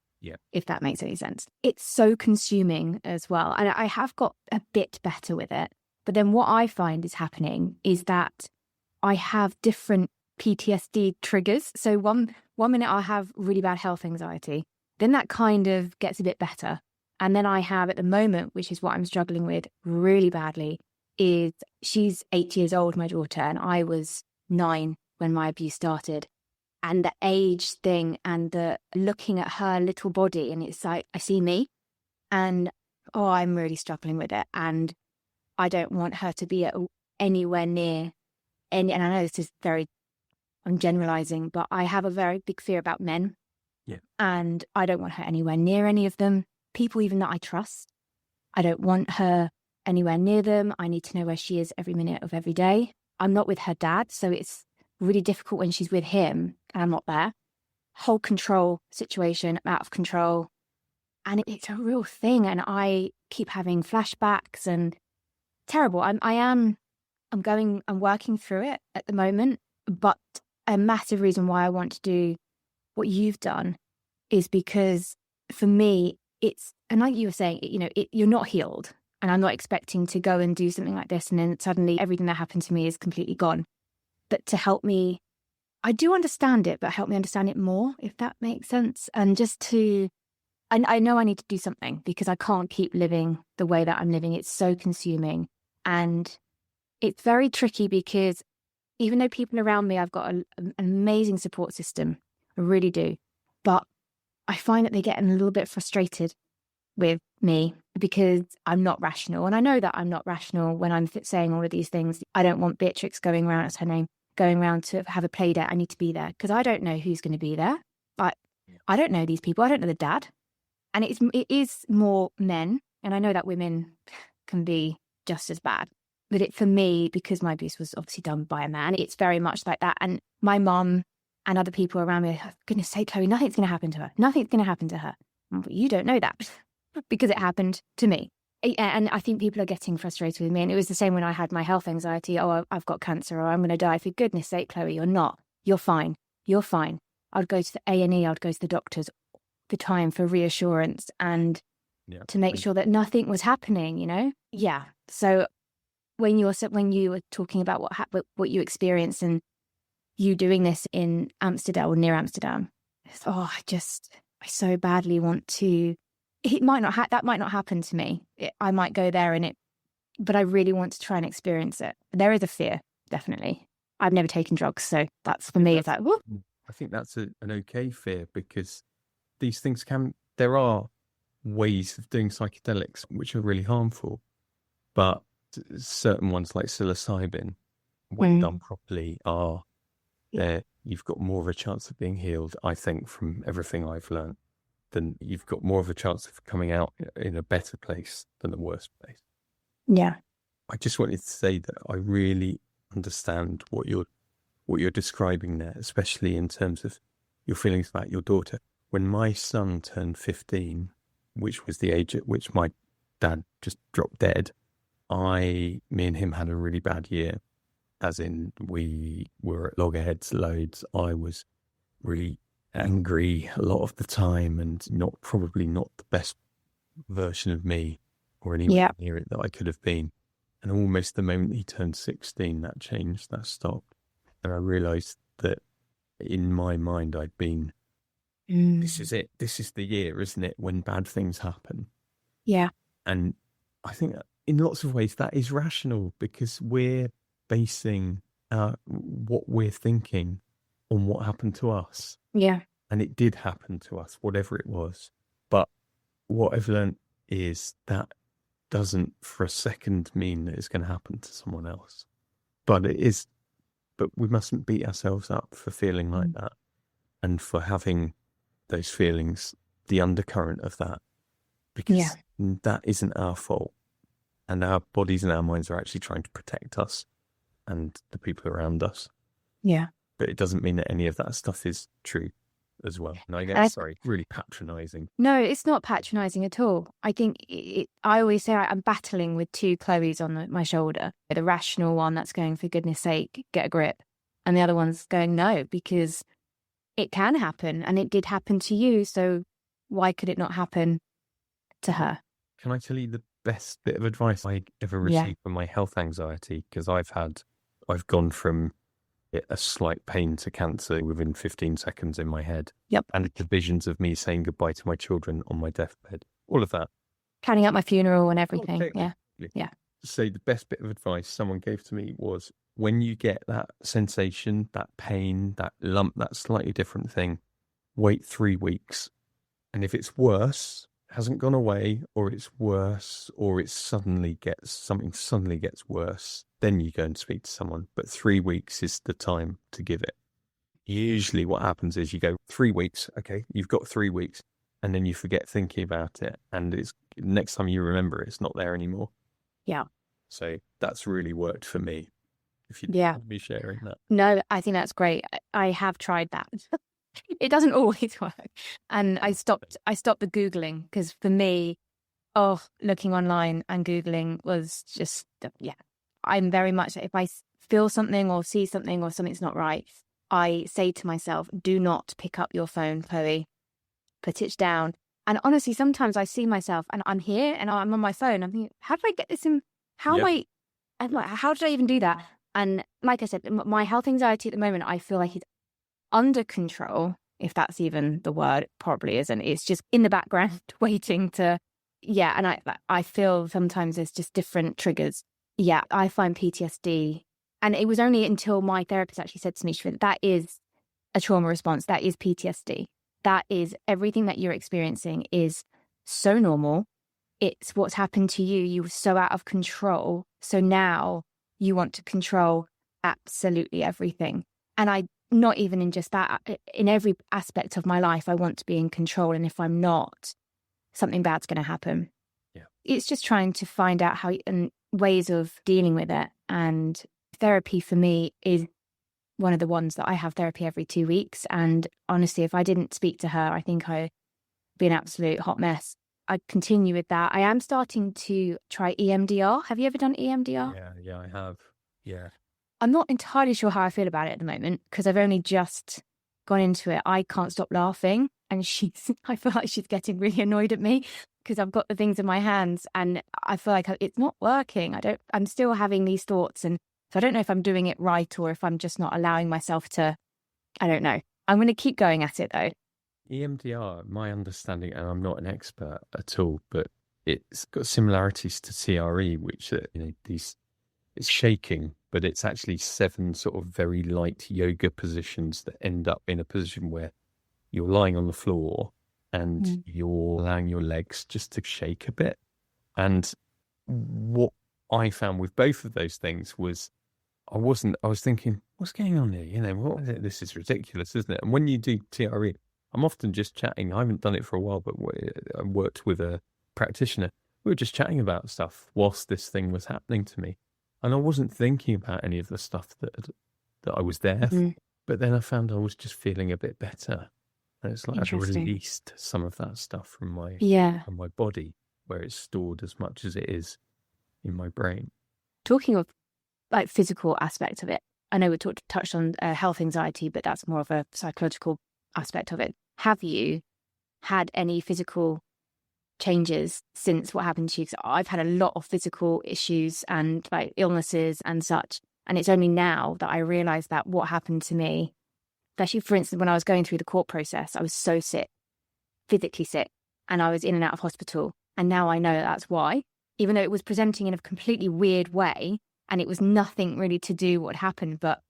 if that makes any sense. It's so consuming as well. And I have got a bit better with it. But then what I find is happening is that I have different PTSD triggers. So one minute I'll have really bad health anxiety. Then that kind of gets a bit better. And then I have at the moment, which is what I'm struggling with really badly, is she's 8 years old, my daughter, and I was 9 when my abuse started. And the age thing and the looking at her little body, and it's like, I see me and, I'm really struggling with it. And I don't want her to be anywhere near any, and I know this is I'm generalizing, but I have a very big fear about men. Yeah. And I don't want her anywhere near any of them. People even that I trust. I don't want her anywhere near them. I need to know where she is every minute of every day. I'm not with her dad, so it's really difficult when she's with him and I'm not there. Whole control situation, I'm out of control. And it's a real thing. And I keep having flashbacks and terrible. I'm working through it at the moment. But a massive reason why I want to do what you've done is because for me, and like you were saying, you're not healed. And I'm not expecting to go and do something like this and then suddenly everything that happened to me is completely gone. But to help me, I do understand it, but help me understand it more, if that makes sense. And I know I need to do something because I can't keep living the way that I'm living. It's so consuming. And it's very tricky because even though people around me, I've got an amazing support system. I really do. But I find that they get a little bit frustrated with me because I'm not rational. And I know that I'm not rational when I'm saying all of these things. I don't want Beatrix going around, that's her name, going around to have a play date. I need to be there because I don't know who's going to be there. But I don't know these people. I don't know the dad. And it is more men. And I know that women can be just as bad. But for me, because my abuse was obviously done by a man, it's very much like that. And my mum and other people around me, for goodness sake, Chloe, nothing's going to happen to her. Nothing's going to happen to her. But you don't know that because it happened to me. And I think people are getting frustrated with me. And it was the same when I had my health anxiety. Oh, I've got cancer or I'm going to die. For goodness sake, Chloe, you're not. You're fine. You're fine. I'd go to the A&E. I'd go to the doctors all the time for reassurance and to make sure that nothing was happening, Yeah. So when you were talking about what you experienced and you doing this in Amsterdam or near Amsterdam, I so badly want to. It might not that might not happen to me. I might go there but I really want to try and experience it. There is a fear, definitely. I've never taken drugs, so that's for me. It's like, whoop. I think that's an okay fear because these things there are ways of doing psychedelics which are really harmful, but certain ones like psilocybin, when done properly, you've got more of a chance of being healed, I think, from everything I've learned, then you've got more of a chance of coming out in a better place than a worse place. Yeah. I just wanted to say that I really understand what you're describing there, especially in terms of your feelings about your daughter. When my son turned 15, which was the age at which my dad just dropped dead, me and him had a really bad year, as in we were at loggerheads loads. I was really angry a lot of the time and probably not the best version of me or anywhere near it that I could have been. And almost the moment he turned 16, that changed, that stopped. And I realised that in my mind I'd been, this is it, this is the year, isn't it, when bad things happen. Yeah. And I think in lots of ways that is rational because we're basing what we're thinking on what happened to us. Yeah. And it did happen to us, whatever it was. But what I've learned is that doesn't for a second mean that it's going to happen to someone else. But we mustn't beat ourselves up for feeling like that and for having those feelings, the undercurrent of that, because that isn't our fault. And our bodies and our minds are actually trying to protect us and the people around us. Yeah. But it doesn't mean that any of that stuff is true as well. And I get, really patronising. No, it's not patronising at all. I think I always say I'm battling with two Chloes on my shoulder. The rational one that's going, for goodness sake, get a grip. And the other one's going, no, because it can happen. And it did happen to you. So why could it not happen to her? Can I tell you the best bit of advice I ever received for my health anxiety? Because I've gone from a slight pain to cancer within 15 seconds in my head. Yep. And the visions of me saying goodbye to my children on my deathbed. All of that. Planning out my funeral and everything. Totally. Yeah. So the best bit of advice someone gave to me was, when you get that sensation, that pain, that lump, that slightly different thing, wait 3 weeks. And if it's worse, hasn't gone away, or it's worse, or something suddenly gets worse, then you go and speak to someone. But 3 weeks is the time to give it. Usually what happens is you go 3 weeks, okay, you've got 3 weeks, and then you forget thinking about it. And next time you remember, it's not there anymore. Yeah. So that's really worked for me. If you'd want me sharing that. No, I think that's great. I have tried that. It doesn't always work. And I stopped the Googling because for me, looking online and Googling was just, I'm very much, if I feel something or see something or something's not right, I say to myself, do not pick up your phone, Chloe. Put it down. And honestly, sometimes I see myself and I'm here and I'm on my phone. I'm thinking, how did I get this in? How am I? I'm like, how did I even do that? And like I said, my health anxiety at the moment, I feel like it's under control, if that's even the word. It probably isn't. It's just in the background waiting to, yeah. And I feel sometimes there's just different triggers. Yeah, I find PTSD. And it was only until my therapist actually said to me, that is a trauma response. That is PTSD. That is everything that you're experiencing is so normal. It's what's happened to you. You were so out of control. So now you want to control absolutely everything. And not even in just that, in every aspect of my life, I want to be in control. And if I'm not, something bad's going to happen. Yeah. It's just trying to find out how and ways of dealing with it. And therapy for me is one of the ones that I have therapy every 2 weeks. And honestly, if I didn't speak to her, I think I'd be an absolute hot mess. I'd continue with that. I am starting to try EMDR. Have you ever done EMDR? Yeah, I have. Yeah. I'm not entirely sure how I feel about it at the moment because I've only just gone into it. I can't stop laughing. And I feel like she's getting really annoyed at me because I've got the things in my hands and I feel like it's not working. I'm still having these thoughts. And so I don't know if I'm doing it right or if I'm just not allowing myself to, I don't know. I'm going to keep going at it though. EMDR, my understanding, and I'm not an expert at all, but it's got similarities to CRE, which it's shaking, but it's actually 7 sort of very light yoga positions that end up in a position where you're lying on the floor and you're allowing your legs just to shake a bit. And what I found with both of those things was I was thinking, what's going on here? What is it? This is ridiculous, isn't it? And when you do TRE, I'm often just chatting. I haven't done it for a while, but I worked with a practitioner. We were just chatting about stuff whilst this thing was happening to me. And I wasn't thinking about any of the stuff that I was there for. But then I found I was just feeling a bit better. And it's like I've released some of that stuff from my body, where it's stored as much as it is in my brain. Talking of like physical aspect of it, I know we touched on health anxiety, but that's more of a psychological aspect of it. Have you had any physical changes since what happened to you? Because I've had a lot of physical issues and like illnesses and such. And it's only now that I realized that what happened to me, especially for instance, when I was going through the court process, I was so sick, physically sick, and I was in and out of hospital. And now I know that's why, even though it was presenting in a completely weird way and it was nothing really to do what happened. But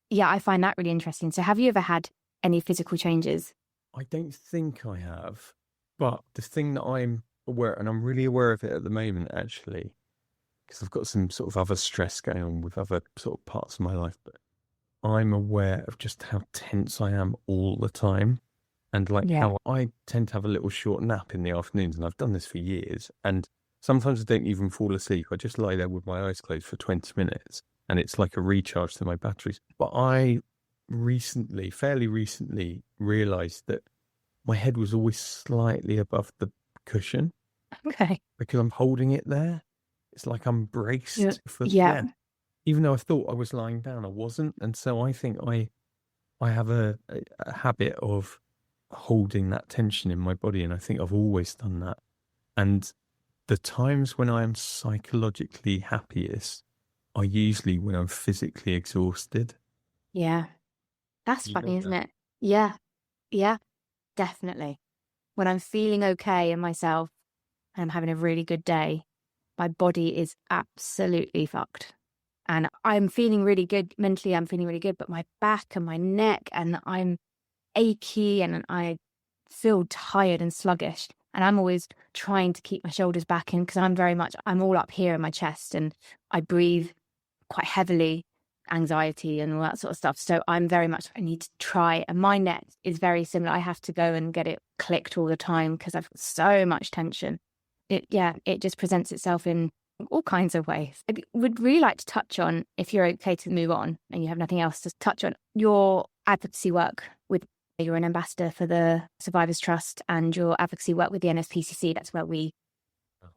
yeah, I find that really interesting. So have you ever had any physical changes? I don't think I have, but the thing that I'm aware, and I'm really aware of it at the moment, actually, because I've got some sort of other stress going on with other sort of parts of my life, but I'm aware of just how tense I am all the time. And how I tend to have a little short nap in the afternoons, and I've done this for years. And sometimes I don't even fall asleep. I just lie there with my eyes closed for 20 minutes, and it's like a recharge to my batteries. But I fairly recently, realised that my head was always slightly above the cushion. Okay. Because I'm holding it there. It's like I'm braced for even though I thought I was lying down, I wasn't. And so I think I have a habit of holding that tension in my body, and I think I've always done that. And the times when I am psychologically happiest are usually when I'm physically exhausted. Yeah. That's funny, isn't it? Yeah. Yeah, definitely. When I'm feeling okay in myself and I'm having a really good day, my body is absolutely fucked. And I'm feeling really good. Mentally, I'm feeling really good, but my back and my neck, and I'm achy and I feel tired and sluggish. And I'm always trying to keep my shoulders back in because I'm all up here in my chest and I breathe quite heavily, anxiety and all that sort of stuff. So I'm very much, I need to try. And my neck is very similar. I have to go and get it clicked all the time because I've got so much tension. It just presents itself in all kinds of ways. I would really like to touch on, if you're okay to move on and you have nothing else to touch on, your advocacy work with, you're an ambassador for the Survivors Trust and your advocacy work with the NSPCC. That's where we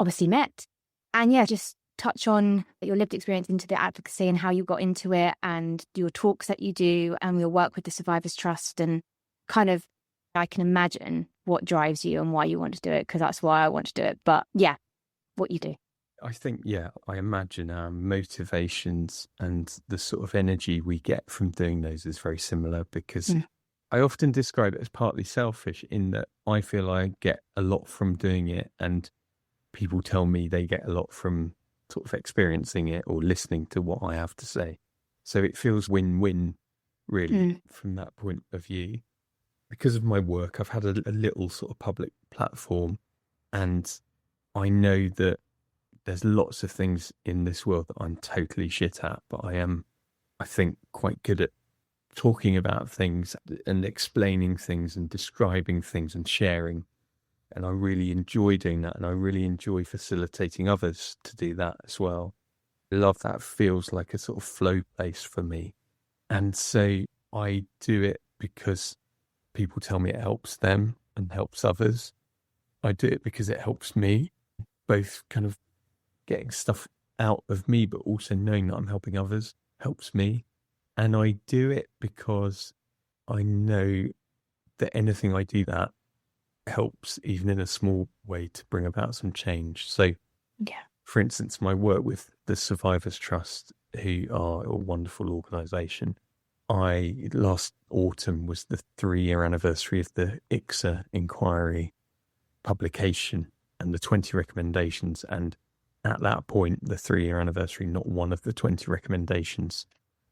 obviously met. And yeah, just touch on your lived experience into the advocacy and how you got into it and your talks that you do and your work with the Survivors Trust, and kind of, I can imagine what drives you and why you want to do it, because that's why I want to do it. But yeah, what you do. I think, I imagine our motivations and the sort of energy we get from doing those is very similar, because I often describe it as partly selfish in that I feel I get a lot from doing it, and people tell me they get a lot from sort of experiencing it or listening to what I have to say. So it feels win-win, really, from that point of view. Because of my work, I've had a little sort of public platform, and I know that there's lots of things in this world that I'm totally shit at, but I am, I think, quite good at talking about things and explaining things and describing things and sharing. And I really enjoy doing that, and I really enjoy facilitating others to do that as well. I love that. Feels like a sort of flow place for me. And so I do it because people tell me it helps them and helps others. I do it because it helps me, both kind of getting stuff out of me, but also knowing that I'm helping others helps me. And I do it because I know that anything I do that helps, even in a small way, to bring about some change. So, for instance, my work with the Survivors Trust, who are a wonderful organisation, last autumn was the 3-year anniversary of the ICSA inquiry publication and the 20 recommendations. And at that point, the 3-year anniversary, not one of the 20 recommendations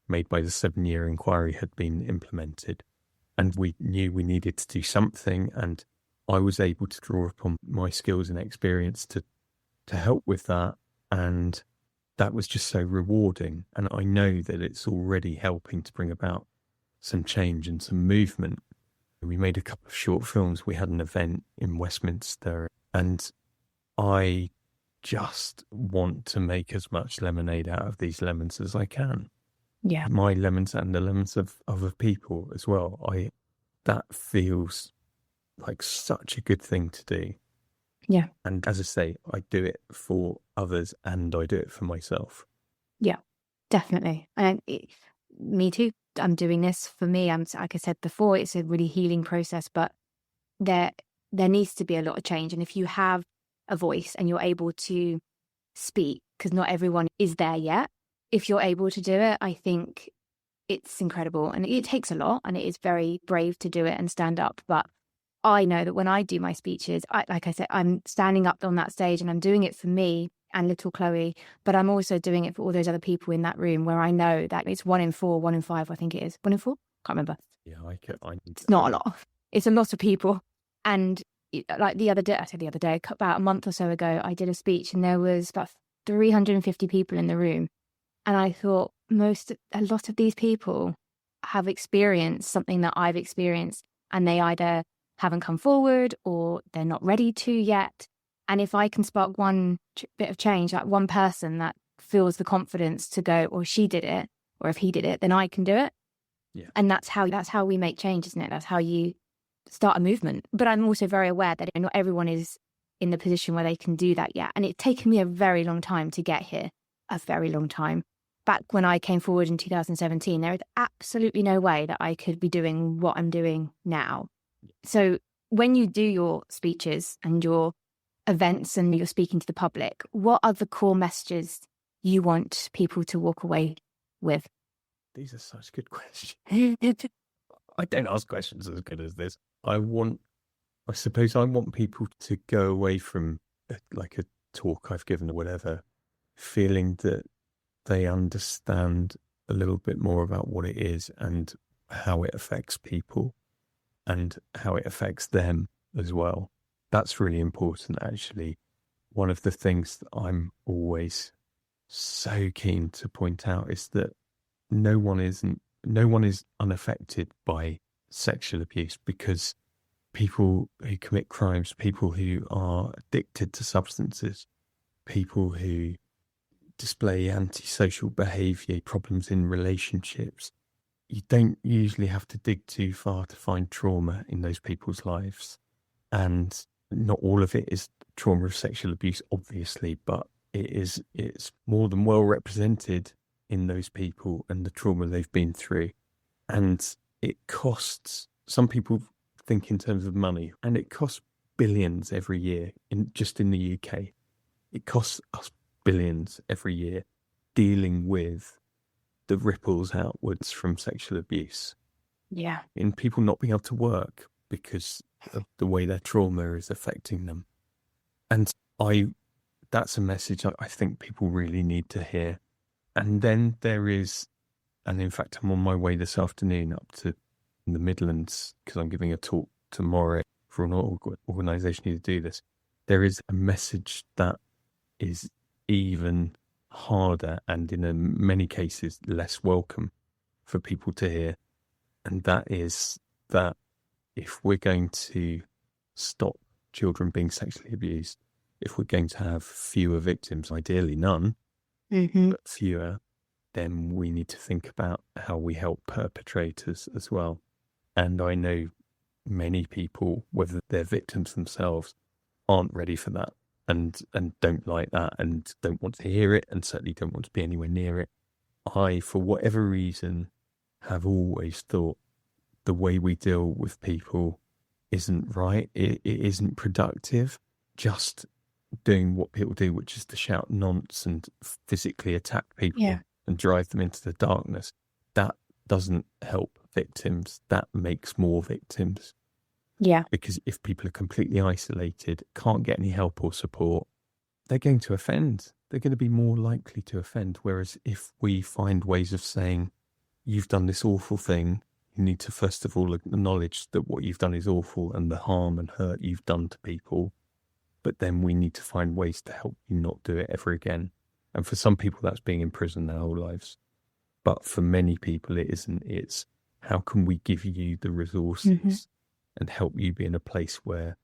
made by the 7-year inquiry had been implemented. And we knew we needed to do something. And I was able to draw upon my skills and experience to help with that. And that was just so rewarding. And I know that it's already helping to bring about some change and some movement. We made a couple of short films. We had an event in Westminster, and I just want to make as much lemonade out of these lemons as I can. Yeah. My lemons and the lemons of other people as well. That feels like such a good thing to do. Yeah. And as I say, I do it for others and I do it for myself. Yeah, definitely. And me too. I'm doing this for me. Like I said before, it's a really healing process, but there needs to be a lot of change. And if you have a voice and you're able to speak, because not everyone is there yet, if you're able to do it, I think it's incredible. And it takes a lot, and it is very brave to do it and stand up. But I know that when I do my speeches, like I said, I'm standing up on that stage and I'm doing it for me and little Chloe, but I'm also doing it for all those other people in that room where I know that it's 1 in 4, 1 in 5, I think it is. 1 in 4? Can't remember. Yeah, it's not a lot. It's a lot of people. And like the other day, about a month or so ago, I did a speech and there was about 350 people in the room. And I thought a lot of these people have experienced something that I've experienced, and they either haven't come forward or they're not ready to yet. And if I can spark one bit of change, like one person that feels the confidence to go, or she did it, or if he did it, then I can do it. Yeah. And that's how we make change, isn't it? That's how you start a movement. But I'm also very aware that not everyone is in the position where they can do that yet. And it's taken me a very long time to get here, a very long time. Back when I came forward in 2017, there is absolutely no way that I could be doing what I'm doing now. So when you do your speeches and your events and you're speaking to the public, what are the core messages you want people to walk away with? These are such good questions. I don't ask questions as good as this. I suppose I want people to go away from like a talk I've given or whatever, feeling that they understand a little bit more about what it is and how it affects people and how it affects them as well. That's really important, actually. One of the things that I'm always so keen to point out is that no one is unaffected by sexual abuse, because people who commit crimes, people who are addicted to substances, people who display antisocial behaviour, problems in relationships, you don't usually have to dig too far to find trauma in those people's lives. And not all of it is trauma of sexual abuse, obviously, but it's more than well represented in those people and the trauma they've been through. And it costs, some people think in terms of money, and it costs billions every year just in the UK. It costs us billions every year dealing with the ripples outwards from sexual abuse. Yeah. In people not being able to work because of the way their trauma is affecting them. And that's a message I think people really need to hear. And then there is, and in fact, I'm on my way this afternoon up to the Midlands because I'm giving a talk tomorrow for an organisation to do this. There is a message that is even harder and in many cases less welcome for people to hear. And that is that if we're going to stop children being sexually abused, if we're going to have fewer victims, ideally none, but fewer, then we need to think about how we help perpetrators as well. And I know many people, whether they're victims themselves, aren't ready for that and don't like that and don't want to hear it and certainly don't want to be anywhere near it. I, for whatever reason, have always thought the way we deal with people isn't right. It isn't productive. Just doing what people do, which is to shout nonce and physically attack people and drive them into the darkness. That doesn't help victims. That makes more victims. Yeah. Because if people are completely isolated, can't get any help or support, they're going to offend. They're going to be more likely to offend. Whereas if we find ways of saying, you've done this awful thing, you need to first of all acknowledge that what you've done is awful and the harm and hurt you've done to people. But then we need to find ways to help you not do it ever again. And for some people, that's being in prison their whole lives. But for many people, it isn't. It's how can we give you the resources and help you be in a place where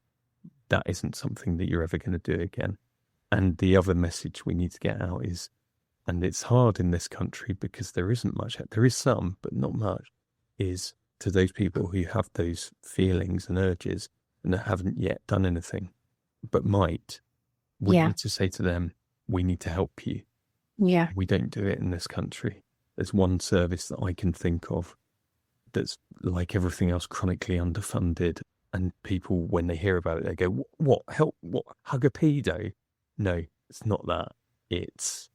that isn't something that you're ever going to do again. And the other message we need to get out is, and it's hard in this country because there isn't much, there is some, but not much, is to those people who have those feelings and urges and that haven't yet done anything, but might, we need to say to them, we need to help you. Yeah. We don't do it in this country. There's one service that I can think of that's like everything else chronically underfunded. And people, when they hear about it, they go, what, help, what, hug a pedo? No, it's not that. It's,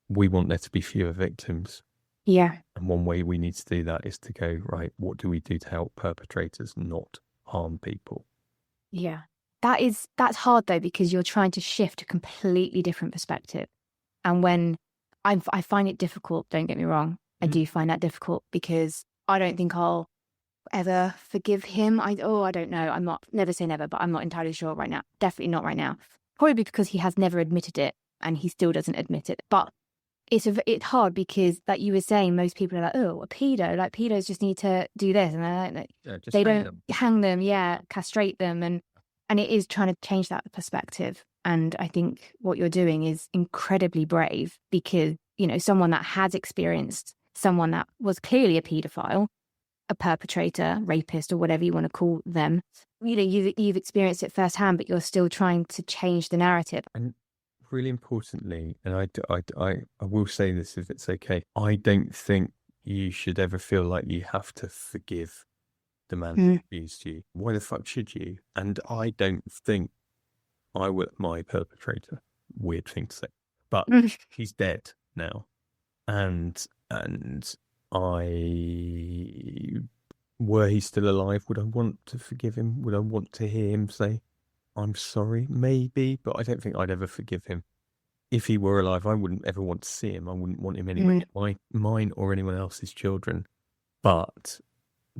we want there to be fewer victims. Yeah. And one way we need to do that is to go, right, what do we do to help perpetrators not harm people? Yeah. That's hard though, because you're trying to shift a completely different perspective. And when I find it difficult, don't get me wrong, I do find that difficult because I don't think I'll ever forgive him. I don't know. Never say never, but I'm not entirely sure right now. Definitely not right now. Probably because he has never admitted it and he still doesn't admit it. But it's hard because, like you were saying, most people are like, oh, a pedo, like pedos just need to do this. And they don't hang them, castrate them. And it is trying to change that perspective. And I think what you're doing is incredibly brave because, someone that has experienced someone that was clearly a paedophile, a perpetrator, rapist, or whatever you want to call them, you've experienced it firsthand, but you're still trying to change the narrative. And really importantly, and I will say this if it's okay, I don't think you should ever feel like you have to forgive the man who abused you. Why the fuck should you? And I don't think I will, my perpetrator, weird thing to say, but he's dead now. And were he still alive, would I want to forgive him? Would I want to hear him say, I'm sorry? Maybe, but I don't think I'd ever forgive him. If he were alive, I wouldn't ever want to see him. I wouldn't want him anywhere near mine or anyone else's children. But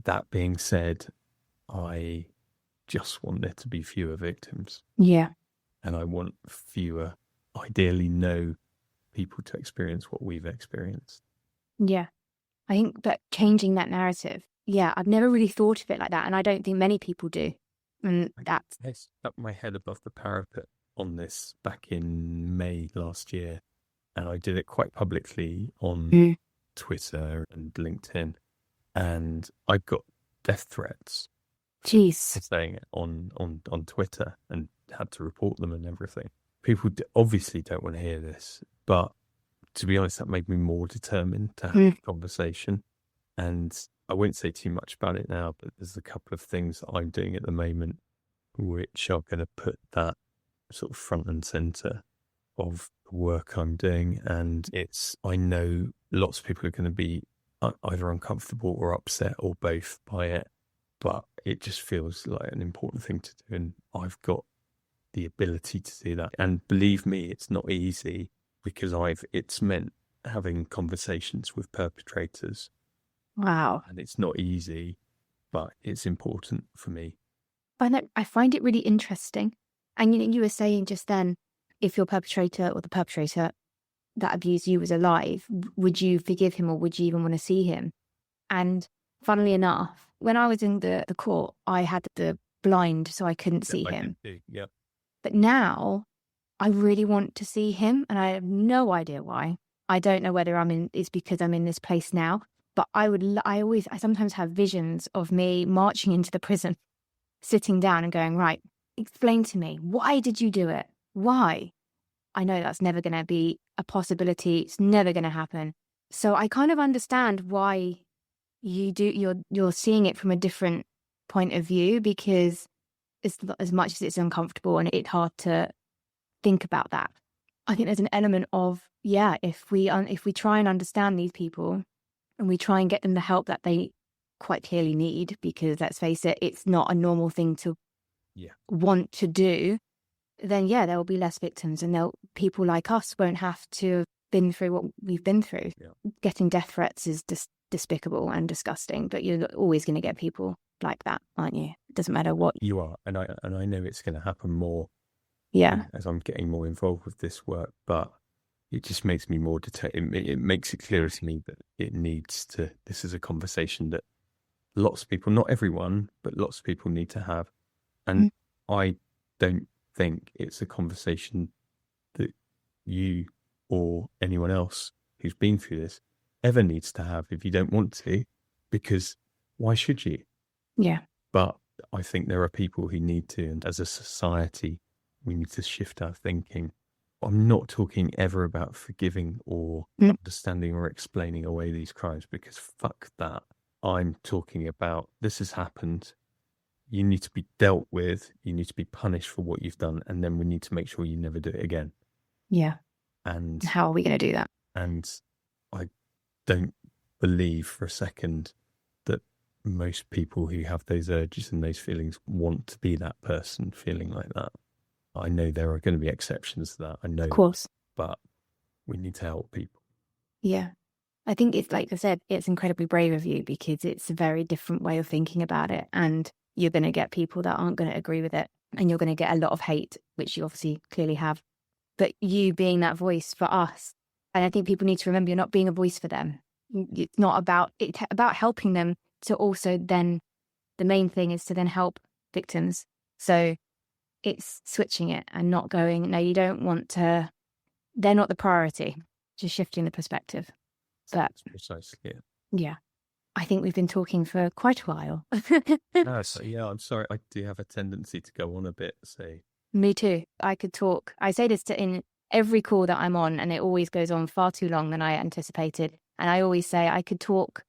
that being said, I just want there to be fewer victims. Yeah. And I want fewer, ideally no people to experience what we've experienced. Yeah. I think that changing that narrative, I've never really thought of it like that. And I don't think many people do. And that's... I stuck my head above the parapet on this back in May last year. And I did it quite publicly on Twitter and LinkedIn. And I got death threats. Jeez. Saying it on Twitter and had to report them and everything. people obviously don't want to hear this, but to be honest, that made me more determined to have a conversation. And I won't say too much about it now, but there's a couple of things that I'm doing at the moment which are going to put that sort of front and center of the work I'm doing. And I know lots of people are going to be either uncomfortable or upset or both by it, but it just feels like an important thing to do. And I've got the ability to do that. And believe me, it's not easy, because it's meant having conversations with perpetrators. Wow. And it's not easy, but it's important for me. I find it really interesting. And you were saying just then, if your perpetrator or the perpetrator that abused you was alive, would you forgive him, or would you even want to see him? And funnily enough, when I was in the court, I had the blind, so I couldn't see him. Yeah. But now I really want to see him, and I have no idea why. I don't know whether it's because I'm in this place now, but I sometimes have visions of me marching into the prison, sitting down and going, right, explain to me, why did you do it? Why? I know that's never going to be a possibility. It's never going to happen. So I kind of understand why you're seeing it from a different point of view, because as much as it's uncomfortable and it's hard to think about that, I think there's an element of, if we try and understand these people and we try and get them the help that they quite clearly need, because let's face it, it's not a normal thing to want to do, then there will be less victims, and people like us won't have to have been through what we've been through. Getting death threats is despicable and disgusting, but you're always going to get people like that, aren't you? It doesn't matter what you are. And I know it's going to happen more as I'm getting more involved with this work, but it just makes me more determined. It makes it clearer to me that this is a conversation that lots of people, not everyone, but lots of people need to have. And I don't think it's a conversation that you or anyone else who's been through this ever needs to have if you don't want to, because why should you? Yeah. But I think there are people who need to, and as a society, we need to shift our thinking. I'm not talking ever about forgiving or understanding or explaining away these crimes, because fuck that. I'm talking about, this has happened. You need to be dealt with. You need to be punished for what you've done. And then we need to make sure you never do it again. Yeah. And how are we going to do that? And I don't believe for a second that most people who have those urges and those feelings want to be that person feeling like that. I know there are going to be exceptions to that. I know. Of course. But we need to help people. Yeah. I think it's, like I said, it's incredibly brave of you, because it's a very different way of thinking about it. And you're going to get people that aren't going to agree with it. And you're going to get a lot of hate, which you obviously clearly have. But you being that voice for us, and I think people need to remember, you're not being a voice for them. It's not about, it's about helping them to also then, the main thing is to then help victims. So it's switching it and not going, no, you don't want to, they're not the priority, just shifting the perspective. But precisely it. Yeah. I think we've been talking for quite a while. I'm sorry. I do have a tendency to go on a bit. So me too. I could talk. I say this in every call that I'm on, and it always goes on far too long than I anticipated. And I always say I could talk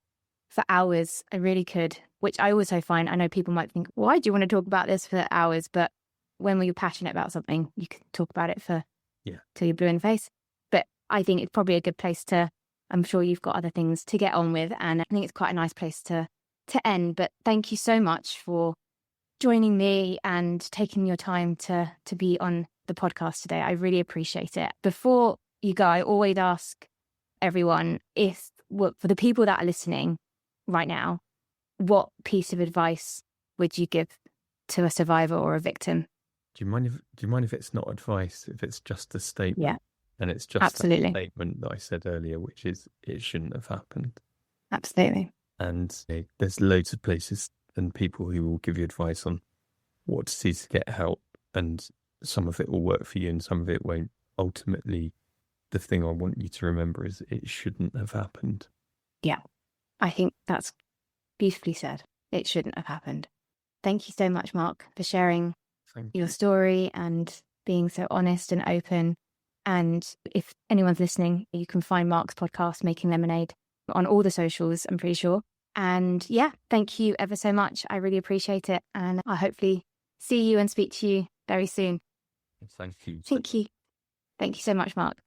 for hours. I really could, which I also find, I know people might think, why do you want to talk about this for hours? But when you're passionate about something, you can talk about it till you're blue in the face. But I think it's probably a good place to, I'm sure you've got other things to get on with, and I think it's quite a nice place to end. But thank you so much for joining me and taking your time to be on the podcast today. I really appreciate it. Before you go, I always ask everyone, for the people that are listening right now, what piece of advice would you give to a survivor or a victim? Do you mind if it's not advice, if it's just a statement? Yeah. And it's just Absolutely. that statement that I said earlier, which is, it shouldn't have happened. Absolutely. And there's loads of places and people who will give you advice on what to do to get help, and some of it will work for you and some of it won't. Ultimately, the thing I want you to remember is it shouldn't have happened. Yeah, I think that's beautifully said. It shouldn't have happened. Thank you so much, Mark, for sharing your story and being so honest and open. And if anyone's listening, you can find Mark's podcast, Making Lemonade, on all the socials, I'm pretty sure. And yeah, thank you ever so much. I really appreciate it. And I'll hopefully see you and speak to you very soon. Thank you. Thank you. Thank you so much, Mark.